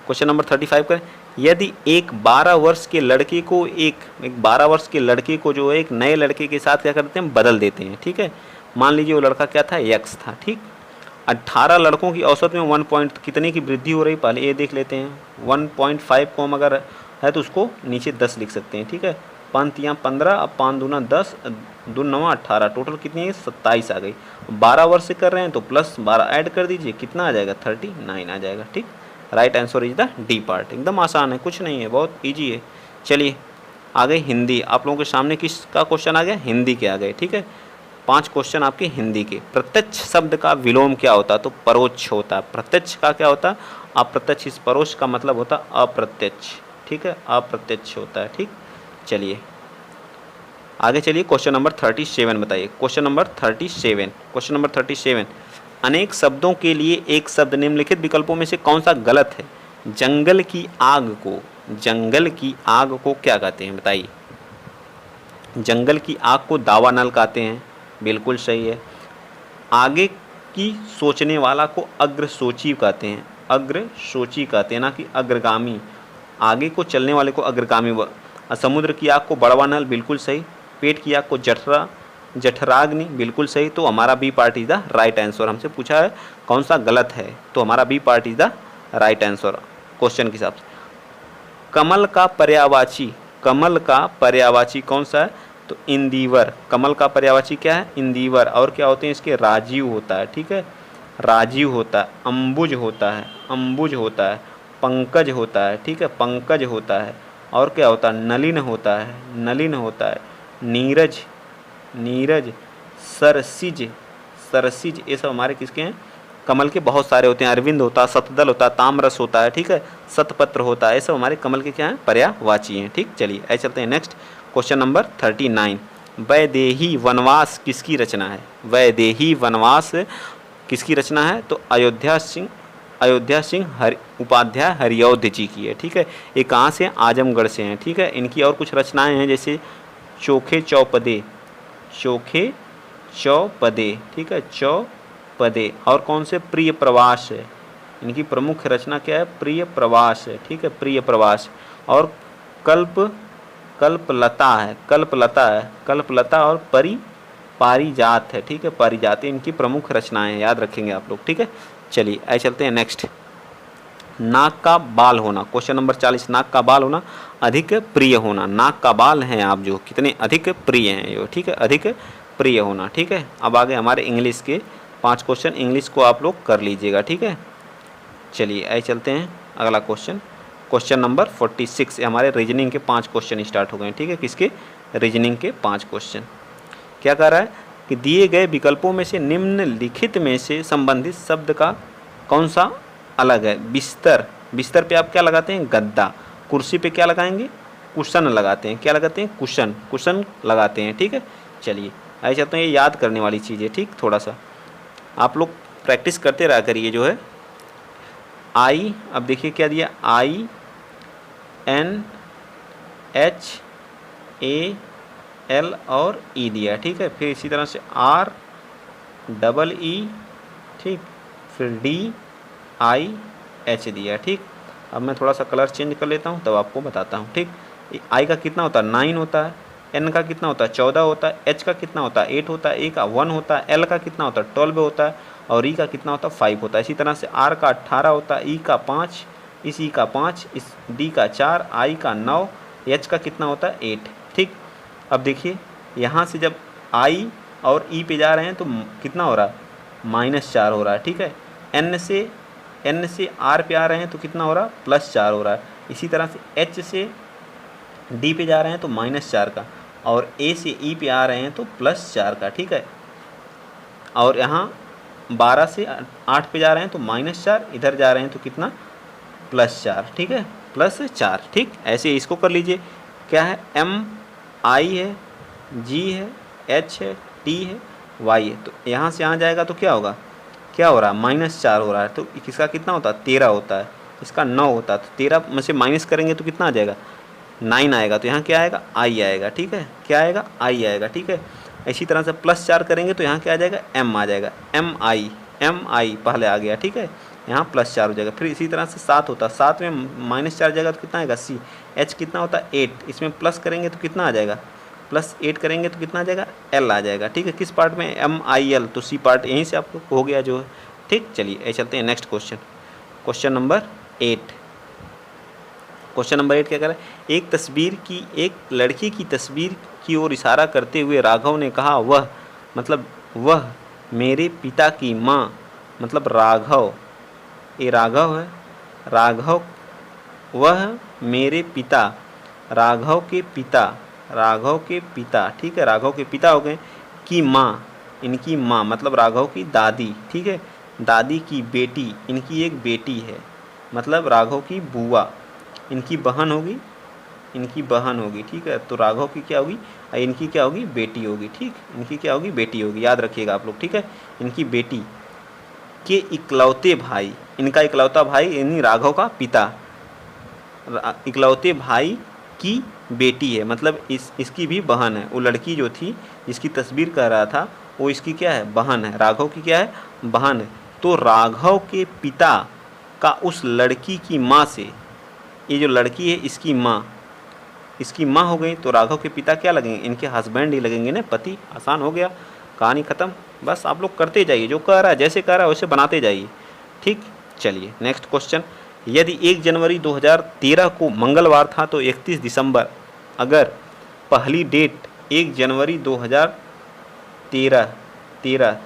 Question number 35 करें, यदि एक 12 वर्ष के लड़के को एक 12 वर्ष के लड़के को जो है एक नए लड़के के साथ क्या करते हैं, बदल देते हैं, ठीक है। मान लीजिए वो लड़का क्या था, x था, ठीक। 18 लड़कों की औसत में 1 पॉइंट कितने की वृद्धि हो रही, पहले ये देख लेते हैं। 1.5 को हम अगर है तो उसको नीचे 10 लिख सकते हैं, ठीक है। 5 तियाँ 15, अब 5 दूना 10, 2 9 18, टोटल कितनी है 27 आ गई। 12 वर्ष से कर रहे हैं तो प्लस 12 ऐड कर दीजिए, कितना आ जाएगा 39 आ जाएगा, ठीक। Right answer is the D part. एकदम आसान है, कुछ नहीं है, बहुत ईजी है। चलिए आ गई हिंदी। आप लोगों के सामने किसका क्वेश्चन आ गया, हिंदी के आ गए, ठीक है। 5 क्वेश्चन आपके हिंदी के। प्रत्यक्ष शब्द का विलोम क्या होता है, तो परोक्ष होता है। प्रत्यक्ष का क्या होता है, अप्रत्यक्ष। इस परोक्ष का मतलब होता है अप्रत्यक्ष, ठीक है, अप्रत्यक्ष होता है, ठीक। चलिए आगे चलिए, क्वेश्चन नंबर 37 बताइए। क्वेश्चन नंबर 37, अनेक शब्दों के लिए एक शब्द निम्नलिखित विकल्पों में से कौन सा गलत है। जंगल की आग को क्या कहते हैं बताइए। जंगल की आग को दावा नल कहते हैं, बिल्कुल सही है। आगे की सोचने वाला को अग्रसोची कहते हैं, अग्रसोची कहते हैं, ना कि अग्रगामी। आगे को चलने वाले को अग्रगामी। समुद्र की आग को बड़वा नल, बिल्कुल सही। पेट की आग को जठराग्नि, बिल्कुल सही। तो हमारा B part is the right answer. हमसे पूछा है कौन सा गलत है, तो हमारा B part is the right answer question के हिसाब से। कमल का पर्यायवाची कौन सा है, तो इंदिवर। कमल का पर्यायवाची क्या है, इंदिवर। और क्या होते हैं इसके, राजीव होता है, ठीक है, राजीव होता है। अंबुज होता है, पंकज होता है, ठीक है, पंकज होता है। और क्या होता है, नलिन होता है, नलिन होता है, नीरज, नीरज, सरसिज, सरसिज, ये सब हमारे किसके हैं, कमल के बहुत सारे होते हैं। अरविंद होता है, शतदल होता है, ताम्रस होता है, ठीक है, शतपत्र होता है, ये सब हमारे कमल के क्या हैं, पर्यायवाची हैं। ठीक, चलिए ऐसे चलते हैं नेक्स्ट क्वेश्चन नंबर 39। वैदेही वनवास किसकी रचना है? वैदेही वनवास किसकी रचना है? तो अयोध्या सिंह उपाध्याय हरिऔध जी की है। ठीक है, ये कहाँ से हैं? आजमगढ़ से हैं। ठीक है, इनकी और कुछ रचनाएं हैं जैसे चोखे चौपदे, चोखे चौपदे, ठीक है, चौपदे। और कौन से? प्रिय प्रवास है, इनकी प्रमुख रचना क्या है? प्रिय प्रवास है। ठीक है, प्रिय प्रवास। और कल्पलता है, कल्पलता है, कल्पलता। और पारिजात है, ठीक है, पारिजात, इनकी प्रमुख रचनाएं हैं, याद रखेंगे आप लोग। ठीक है, चलिए आइए चलते हैं नेक्स्ट। नाक का बाल होना, क्वेश्चन नंबर 40। नाक का बाल होना, अधिक प्रिय होना। नाक का बाल हैं आप जो, कितने अधिक प्रिय हैं ये, ठीक है, अधिक प्रिय होना। ठीक है, अब आगे हमारे इंग्लिश के 5 क्वेश्चन, इंग्लिश को आप लोग कर लीजिएगा। ठीक है, चलिए आइए चलते हैं अगला क्वेश्चन, क्वेश्चन नंबर 46। हमारे रीजनिंग के 5 क्वेश्चन स्टार्ट हो गए। ठीक है, किसके? रीजनिंग के 5 क्वेश्चन। क्या कह रहा है कि दिए गए विकल्पों में से निम्नलिखित में से संबंधित शब्द का कौन सा अलग है? बिस्तर, बिस्तर पे आप क्या लगाते हैं? गद्दा। कुर्सी पे क्या लगाएंगे? कुशन लगाते हैं। क्या लगाते हैं? कुशन, कुशन लगाते हैं। ठीक है, चलिए आइए चलते हैं, ये याद करने वाली चीज़ है। ठीक, थोड़ा सा आप लोग प्रैक्टिस करते रहा करिए। जो है आई, अब देखिए क्या दिया, INHAL और ई दिया। ठीक है, फिर इसी तरह से REE, ठीक, फिर DIH दिया। ठीक, अब मैं थोड़ा सा कलर चेंज कर लेता हूँ तब आपको बताता हूँ। ठीक, आई का कितना होता है? 9 होता है। एन का कितना होता है? 14 होता है। एच का कितना होता है? 8 होता है। ए का 1 होता है। एल का कितना होता है? 12 होता है। और ई का कितना होता है? 5 होता है। इसी तरह से आर का 18 होता है, ई का 5, इस ई का 5, इस डी का 4, आई का 9, एच का कितना होता है? 8। ठीक, अब देखिए यहाँ से जब आई और ई पे जा रहे हैं तो कितना हो रहा है? -4 हो रहा है। ठीक है, एन से आर पे आ रहे हैं तो कितना हो रहा है? +4 हो रहा है। इसी तरह से एच से डी पे जा रहे हैं तो -4 का, और ए से ई पे आ रहे हैं तो +4 का। ठीक है, और यहाँ 12 से 8 पे जा रहे हैं तो -4, इधर जा रहे हैं तो कितना? +4। ठीक है, +4। ठीक, ऐसे इसको कर लीजिए। क्या है? MI है, G है, H है, T है, Y है। तो यहाँ से यहाँ जाएगा तो क्या होगा? क्या हो रहा है? -4 हो रहा है। तो किसका कितना होता है? 13 होता है। इसका 9 होता है। तो 13 में से माइनस करेंगे तो कितना आ जाएगा? 9 आएगा। तो यहाँ क्या आएगा? I आएगा। ठीक है, क्या आएगा? I आएगा। ठीक है, इसी तरह से +4 करेंगे तो यहाँ क्या आ जाएगा? M आ जाएगा। MI पहले आ गया। ठीक है, यहाँ +4 हो जाएगा। फिर इसी तरह से 7 होता है। 7 में -4 जाएगा तो कितना आएगा? C। H कितना होता है? 8। इसमें प्लस करेंगे तो कितना आ जाएगा? +8 करेंगे तो कितना आ जाएगा? L आ जाएगा। ठीक है, किस पार्ट में? MIL। तो C पार्ट यहीं से आपको हो गया जो है। ठीक, चलिए ये चलते हैं next question, question number 8। Question number 8 क्या कर रहा है? एक लड़की की तस्वीर की ओर इशारा करते हुए राघव ने कहा, वह मतलब वह मेरे पिता की माँ, मतलब राघव, ये राघव है, राघव, वह मेरे पिता, राघव के पिता, राघव के पिता, ठीक है, राघव के पिता हो गए, की माँ, इनकी माँ मतलब राघव की दादी, ठीक है, दादी की बेटी, इनकी एक बेटी है, मतलब राघव की बुआ, इनकी बहन होगी, इनकी बहन होगी। ठीक है, तो राघव की क्या होगी? इनकी क्या होगी? बेटी होगी। ठीक, इनकी क्या होगी? बेटी होगी। याद रखिएगा आप लोग। ठीक है, इनकी बेटी के इकलौते भाई, इनका इकलौता भाई यानी राघव का पिता, इकलौते भाई की बेटी है, मतलब इसकी भी बहन है। वो लड़की जो थी जिसकी तस्वीर कर रहा था वो इसकी क्या है? बहन है। राघव की क्या है? बहन है। तो राघव के पिता का उस लड़की की माँ से, ये जो लड़की है इसकी माँ, इसकी माँ हो गई, तो राघव के पिता क्या लगेंगे? इनके हस्बैंड ही लगेंगे ना, पति। आसान हो गया, कहानी ख़त्म। बस आप लोग करते जाइए, जो कह रहा है जैसे कह रहा है वैसे बनाते जाइए। ठीक, चलिए नेक्स्ट क्वेश्चन। यदि 1 जनवरी 2013 को मंगलवार था तो 31 दिसंबर अगर पहली डेट 1 जनवरी 2013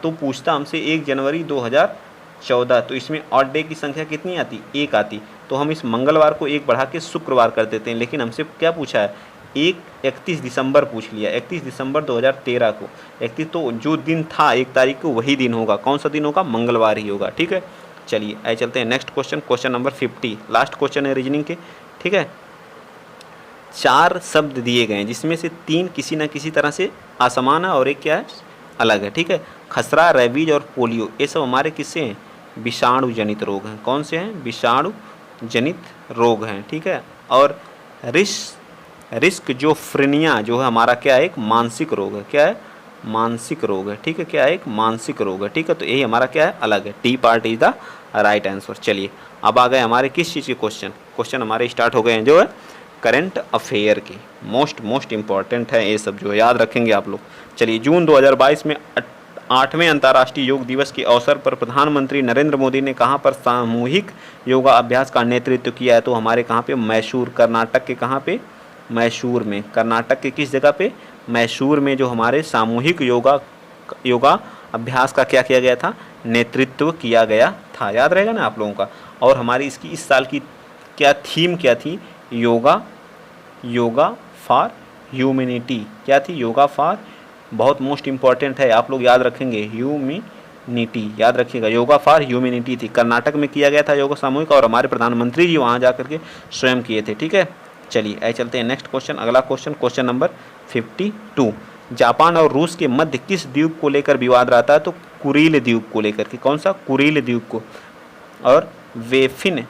तो पूछता हमसे 1 जनवरी 2014, तो इसमें ऑड डे की संख्या कितनी आती? 1 आती। तो हम इस मंगलवार को एक बढ़ा के शुक्रवार कर देते हैं, लेकिन हमसे क्या पूछा है, 31 दिसंबर पूछ लिया, 31 दिसंबर 2013 को। 31 तो जो दिन था 1 तारीख को वही दिन होगा, कौन सा दिन होगा, मंगलवार ही होगा, ठीक है। चलिए आइए चलते हैं next question, question number 50, last question है रीजनिंग के, ठीक है। 4 शब्द दिए गए हैं जिसमें से 3 किसी न किसी तरह से असमान है और एक क्या है, अलग है, ठीक है। खसरा, रेबीज और पोलियो, ये सब हमारे किससे हैं, विषाणु जनित रोग हैं। कौन से हैं, विषाणु जनित रोग हैं, ठीक है। और रिस्क जो है हमारा क्या है, एक मानसिक रोग है, क्या है, मानसिक रोग है, ठीक है, क्या है, एक मानसिक रोग है, ठीक है। तो यही हमारा क्या है, अलग है, D part is the right answer. चलिए अब आ गए हमारे किस चीज़ के क्वेश्चन हमारे स्टार्ट हो गए हैं जो है करंट अफेयर के, मोस्ट इम्पॉर्टेंट है ये सब, जो है याद रखेंगे आप लोग। चलिए जून 2022 में 8वें अंतर्राष्ट्रीय योग दिवस के अवसर पर प्रधानमंत्री नरेंद्र मोदी ने कहां पर सामूहिक योगा अभ्यास का नेतृत्व किया है, तो हमारे कहां पे, मैसूर, कर्नाटक के कहां पे, मैसूर में। कर्नाटक के किस जगह पे, मैसूर में, जो हमारे सामूहिक योगा अभ्यास का क्या किया गया था, नेतृत्व किया गया था, याद रहेगा ना आप लोगों का। और हमारी इसकी इस साल की क्या थीम क्या थी, योगा फॉर ह्यूमैनिटी, क्या थी, योगा फॉर, बहुत मोस्ट इम्पॉर्टेंट है, आप लोग याद रखेंगे, ह्यूमैनिटी, याद रखिएगा, योगा फॉर ह्यूमैनिटी थी। कर्नाटक में किया गया था योगा सामूहिक, और हमारे प्रधानमंत्री जी वहाँ जा करके स्वयं किए थे, ठीक है। चलिए आइए चलते हैं नेक्स्ट क्वेश्चन, अगला क्वेश्चन, क्वेश्चन नंबर 52। जापान और रूस के मध्य किस द्वीप को लेकर विवाद रहता है, तो कुरील द्वीप को लेकर के, कौन सा, कुरील द्वीप को। और वेफिन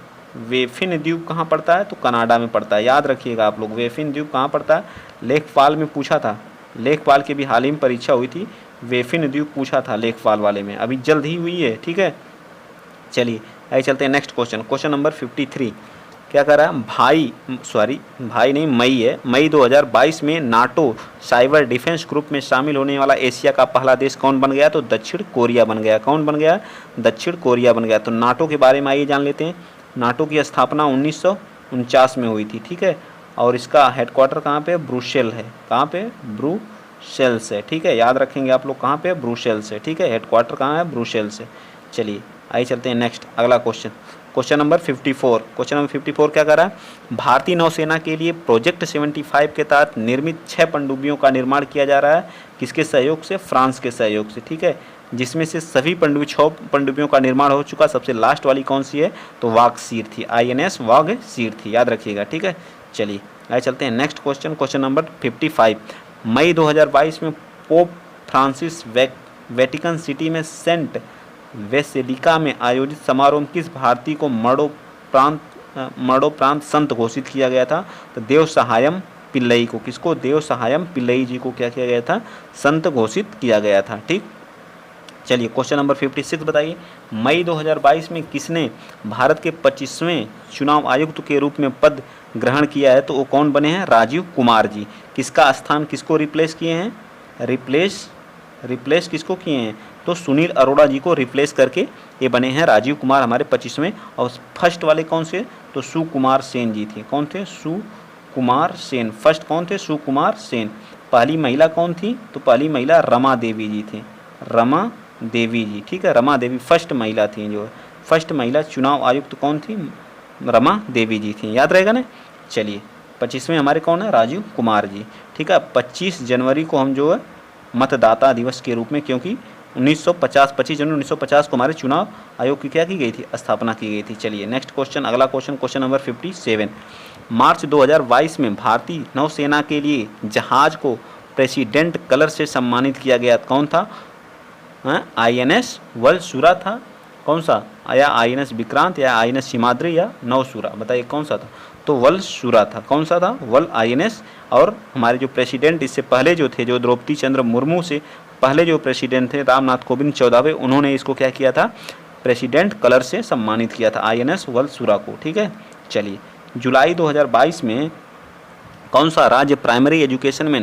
द्वीप कहाँ पड़ता है, तो कनाडा में पड़ता है, याद रखिएगा आप लोग, वेफिन द्वीप कहाँ पड़ता है, लेखपाल में पूछा था, लेखपाल की भी हाल ही में परीक्षा हुई थी, वेफिन द्वीप पूछा था लेखपाल वाले में, अभी जल्द ही हुई है, ठीक है। चलिए आइए चलते हैं नेक्स्ट क्वेश्चन, क्वेश्चन नंबर 53, क्या कर रहा है, मई है, मई 2022 में नाटो साइबर डिफेंस ग्रुप में शामिल होने वाला एशिया का पहला देश कौन बन गया, तो दक्षिण कोरिया बन गया, कौन बन गया, दक्षिण कोरिया बन गया। तो नाटो के बारे में आइए जान लेते हैं। नाटो की स्थापना 1949 में हुई थी, ठीक है, और इसका हेडक्वार्टर कहाँ पे, ब्रुसेल है, कहाँ पे, ब्रुसेल्स है, ठीक है, याद रखेंगे आप लोग, कहाँ पे, ब्रुसेल्स है, ठीक है, हेडक्वार्टर कहाँ है, ब्रुसेल्स है। चलिए आइए चलते हैं नेक्स्ट, अगला question, question number 54, question number 54 क्या कर रहा है, भारतीय नौसेना के लिए प्रोजेक्ट 75 के तहत निर्मित 6 पनडुब्बियों का निर्माण किया जा रहा है, किसके सहयोग से, फ्रांस के सहयोग से, ठीक है, जिसमें से सभी 6 पनडुब्बियों का निर्माण हो चुका, सबसे लास्ट वाली कौन सी है, तो वागसीर थी, INS वागसीर थी, याद रखिएगा, ठीक है। चलिए आइए चलते हैं नेक्स्ट क्वेश्चन, क्वेश्चन नंबर 55, मई 2022 में पोप फ्रांसिस वेटिकन सिटी में सेंट वेसेलिका में आयोजित समारोह में किस भारतीय को मरणोपरांत संत घोषित किया गया था, तो देव सहायम पिल्लई को, किसको, देव सहायम पिल्लई जी को क्या किया गया था, संत घोषित किया गया था, ठीक। चलिए क्वेश्चन नंबर 56 बताइए, मई 2022 में किसने भारत के 25वें चुनाव आयुक्त के रूप में पद ग्रहण किया है, तो वो कौन बने हैं, राजीव कुमार जी। किसका स्थान किसको रिप्लेस किए हैं, रिप्लेस किसको किए हैं, तो सुनील अरोड़ा जी को रिप्लेस करके ये बने हैं राजीव कुमार हमारे 25वें। और फर्स्ट वाले कौन से, तो सुकुमार सेन जी थे, कौन थे, सुकुमार सेन, फर्स्ट कौन थे, सुकुमार सेन। पहली महिला कौन थी, तो पहली महिला रमा देवी जी थी, रमा देवी जी, ठीक है, रमा देवी फर्स्ट महिला थी, जो फर्स्ट महिला चुनाव आयुक्त कौन थी, रमा देवी जी थी, याद रहेगा ना। चलिए 25वें हमारे कौन है, राजीव कुमार जी, ठीक है। 25 जनवरी को हम जो है मतदाता दिवस के रूप में, क्योंकि 25 जनवरी 1950 को हमारे चुनाव आयोग की क्या की गई थी, स्थापना की गई थी। चलिए नेक्स्ट क्वेश्चन, अगला क्वेश्चन, क्वेश्चन नंबर 57, मार्च 2022 में भारतीय नौसेना के लिए जहाज को प्रेसिडेंट कलर से सम्मानित किया गया, कौन था, INS वलसुरा था, कौन सा, या INS विक्रांत, या INS सिमाद्री, या नौसुरा, बताइए कौन सा था, तो वलसुरा था, कौन सा था, INS। और हमारे जो प्रेसिडेंट इससे पहले जो थे, जो द्रौपदी चंद्र मुर्मू से पहले जो प्रेसिडेंट थे रामनाथ कोविंद 14वें, उन्होंने इसको क्या किया था, प्रेसिडेंट कलर से सम्मानित किया था, INS वलसुरा को, ठीक है। चलिए जुलाई 2022 में कौन सा राज्य प्राइमरी एजुकेशन में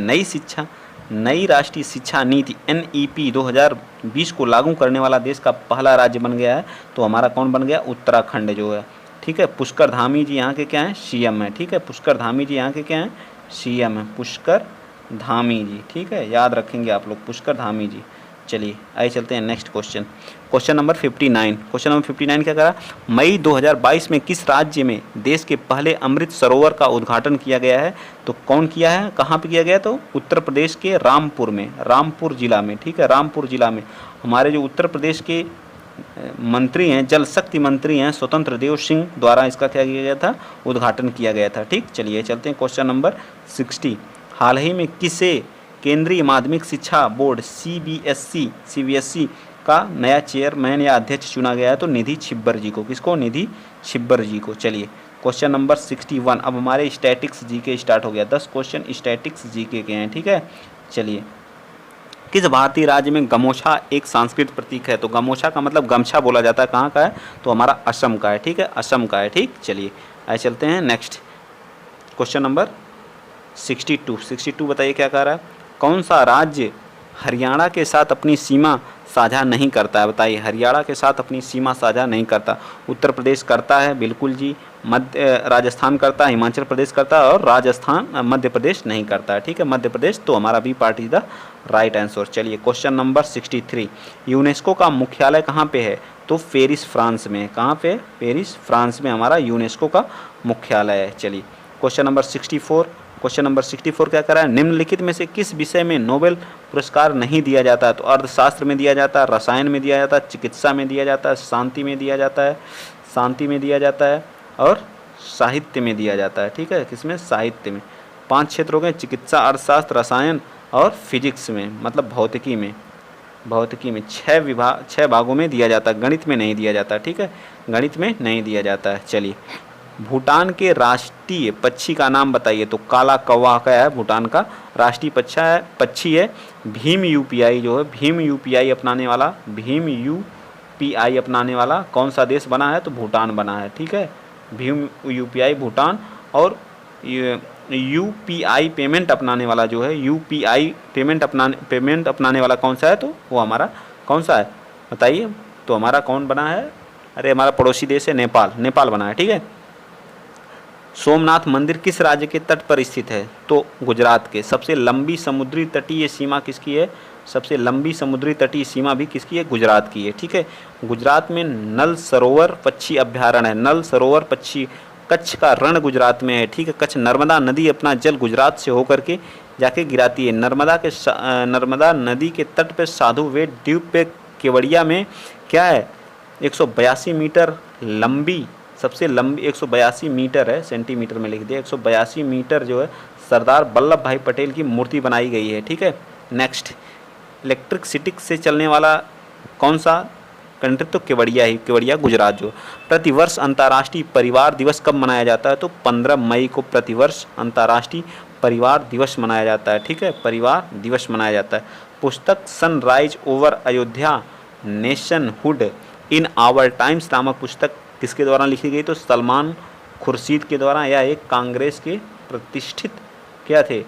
नई राष्ट्रीय शिक्षा नीति NEP 2020 को लागू करने वाला देश का पहला राज्य बन गया है, तो हमारा कौन बन गया, उत्तराखंड जो है, ठीक है। पुष्कर धामी जी यहाँ के क्या हैं, CM है, ठीक है, पुष्कर धामी जी यहाँ के क्या हैं, CM है, पुष्कर धामी जी, ठीक है, याद रखेंगे आप लोग, पुष्कर धामी जी। चलिए आइए चलते हैं next question. Question number 59। Question number 59 क्या करा, मई 2022 में किस राज्य में देश के पहले अमृत सरोवर का उद्घाटन किया गया है? तो कौन किया है, कहाँ पे किया गया? तो उत्तर प्रदेश के रामपुर में, रामपुर जिला में, ठीक है, रामपुर जिला में। हमारे जो उत्तर प्रदेश के मंत्री हैं, जल शक्ति मंत्री हैं स्वतंत्र देव सिंह द्वारा इसका क्या किया गया था, उद्घाटन किया गया था। ठीक, चलिए चलते हैं क्वेश्चन नंबर 60। हाल ही में किसे केंद्रीय माध्यमिक शिक्षा बोर्ड सीबीएसई का नया चेयरमैन या अध्यक्ष चुना गया है? तो निधि छिब्बर जी को। किसको? निधि छिब्बर जी को। चलिए क्वेश्चन नंबर 61। अब हमारे स्टैटिक्स जीके स्टार्ट हो गया। 10 क्वेश्चन स्टैटिक्स जीके के हैं। ठीक है, चलिए किस भारतीय राज्य में गमोछा एक सांस्कृतिक प्रतीक है? तो गमोछा का मतलब गमछा बोला जाता है, कहाँ का है? तो हमारा असम का है। ठीक है, असम का है। ठीक, चलिए आइए चलते हैं नेक्स्ट क्वेश्चन नंबर 62। बताइए क्या कह रहा है, कौन सा राज्य हरियाणा के साथ अपनी सीमा साझा नहीं करता है? बताइए, हरियाणा के साथ अपनी सीमा साझा नहीं करता। उत्तर प्रदेश करता है, बिल्कुल जी। राजस्थान करता है, हिमाचल प्रदेश करता है, और राजस्थान मध्य प्रदेश नहीं करता है। ठीक है, मध्य प्रदेश, तो हमारा B part is the right answer. चलिए क्वेश्चन नंबर 63। यूनेस्को का मुख्यालय कहाँ पे है? तो पेरिस, फ्रांस में। कहाँ पे? पेरिस, फ्रांस में हमारा यूनेस्को का मुख्यालय है। चलिए क्वेश्चन नंबर 64। क्वेश्चन नंबर 64 क्या कर रहा है, निम्नलिखित में से किस विषय में नोबेल पुरस्कार नहीं दिया जाता है? तो अर्थशास्त्र में दिया जाता है, रसायन में दिया जाता है, चिकित्सा में दिया जाता है, शांति में दिया जाता है, और साहित्य में दिया जाता है। ठीक है, किसमें? साहित्य में। 5 क्षेत्र हो गए, चिकित्सा, अर्थशास्त्र, रसायन और फिजिक्स में, मतलब भौतिकी में। 6 भागों में दिया जाता है, गणित में नहीं दिया जाता। ठीक है, गणित में नहीं दिया जाता है। चलिए भूटान के राष्ट्रीय पक्षी का नाम बताइए? तो काला कौवा का है भूटान का राष्ट्रीय पक्षी है। भीम यूपीआई जो है, भीम यूपीआई अपनाने वाला कौन सा देश बना है? तो भूटान बना है। ठीक है, भीम यूपीआई भूटान, और यूपीआई पेमेंट अपनाने वाला जो है, यूपीआई पेमेंट अपनाने वाला कौन सा है? तो वो हमारा कौन सा है बताइए? तो हमारा कौन बना है? अरे हमारा पड़ोसी देश है नेपाल बना है। ठीक है, सोमनाथ मंदिर किस राज्य के तट पर स्थित है? तो गुजरात के। सबसे लंबी समुद्री तटीय सीमा किसकी है? सबसे लंबी समुद्री तटीय सीमा भी किसकी है? गुजरात की है। ठीक है, गुजरात में नल सरोवर पक्षी अभ्यारण्य है। नल सरोवर पक्षी, कच्छ का रण गुजरात में है। ठीक है, कच्छ नर्मदा नदी अपना जल गुजरात से होकर के जाके गिराती है। नर्मदा नदी के तट पर साधु वेद द्वीप पे केवड़िया में क्या है? 182 मीटर लंबी, सबसे लंबी 182 मीटर है, सेंटीमीटर में लिख दिया, 182 मीटर जो है सरदार वल्लभ भाई पटेल की मूर्ति बनाई गई है। ठीक है, नेक्स्ट इलेक्ट्रिसिटी से चलने वाला कौन सा कंट्री? तो केवड़िया गुजरात जो। प्रतिवर्ष अंतर्राष्ट्रीय परिवार दिवस कब मनाया जाता है? तो 15 मई को प्रतिवर्ष अंतर्राष्ट्रीय परिवार दिवस मनाया जाता है। ठीक है, परिवार दिवस मनाया जाता है। पुस्तक sunrise over Ayodhya nationhood in our times नामक पुस्तक किसके द्वारा लिखी गई? तो सलमान खुर्शीद के द्वारा, या एक कांग्रेस के प्रतिष्ठित क्या थे?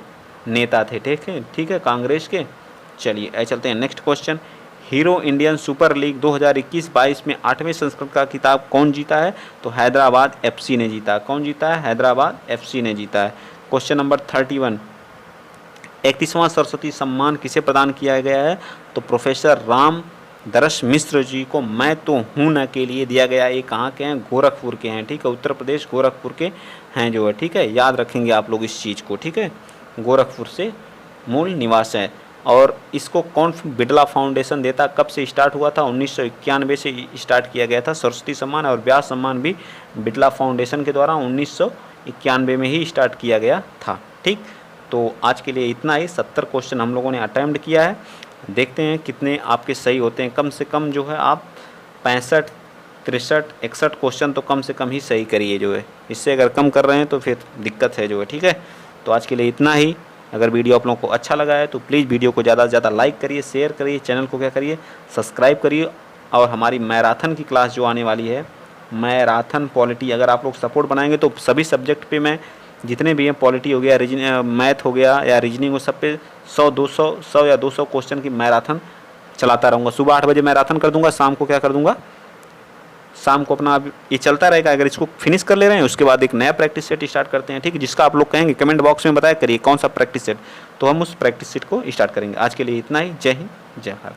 नेता थे। ठीक है, कांग्रेस के। चलिए आइए चलते हैं next question. Hero Indian super league 2021-22 में 8वें संस्करण का खिताब कौन जीता है? तो हैदराबाद एफसी ने जीता। कौन जीता है? हैदराबाद एफसी ने जीता है। Question number 31। 31वां सरस्वती सम्मान किसे प्रदान किया गया है? तो प्रोफेसर राम दरस मिश्र जी को मैं तो हूँ न के लिए दिया गया। ये कहाँ के हैं? गोरखपुर के हैं। ठीक है, उत्तर प्रदेश गोरखपुर के हैं जो है। ठीक है, याद रखेंगे आप लोग इस चीज़ को। ठीक है, गोरखपुर से मूल निवास है। और इसको कौन बिड़ला फाउंडेशन देता? कब से स्टार्ट हुआ था? 1991 से स्टार्ट किया गया था सरस्वती सम्मान, और व्यास सम्मान भी बिड़ला फाउंडेशन के द्वारा 1991 में ही स्टार्ट किया गया था। ठीक, तो आज के लिए इतना ही। 70 क्वेश्चन हम लोगों ने अटैम्प्ट किया है। देखते हैं कितने आपके सही होते हैं। कम से कम जो है आप 65, 63, 61 क्वेश्चन तो कम से कम ही सही करिए जो है। इससे अगर कम कर रहे हैं तो फिर दिक्कत है जो है। ठीक है, तो आज के लिए इतना ही। अगर वीडियो आप लोगों को अच्छा लगा है तो प्लीज़ वीडियो को ज़्यादा से ज़्यादा लाइक करिए, शेयर करिए, चैनल को क्या करिए? सब्सक्राइब करिए। और हमारी मैराथन की क्लास जो आने वाली है, मैराथन पॉलिटी, अगर आप लोग सपोर्ट बनाएंगे तो सभी सब्जेक्ट पे मैं जितने भी हैं, पॉलिटी हो गया, मैथ हो गया या रीजनिंग हो, सब पे 100 या 200 क्वेश्चन की मैराथन चलाता रहूँगा। सुबह 8 बजे मैराथन कर दूँगा, शाम को क्या कर दूँगा? शाम को अपना ये चलता रहेगा। अगर इसको फिनिश कर ले रहे हैं उसके बाद एक नया प्रैक्टिस सेट स्टार्ट करते हैं। ठीक है, जिसका आप लोग कहेंगे कमेंट बॉक्स में बताया करिए कौन सा प्रैक्टिस सेट, तो हम उस प्रैक्टिस सेट को स्टार्ट करेंगे। आज के लिए इतना ही। जय हिंद, जय भारत।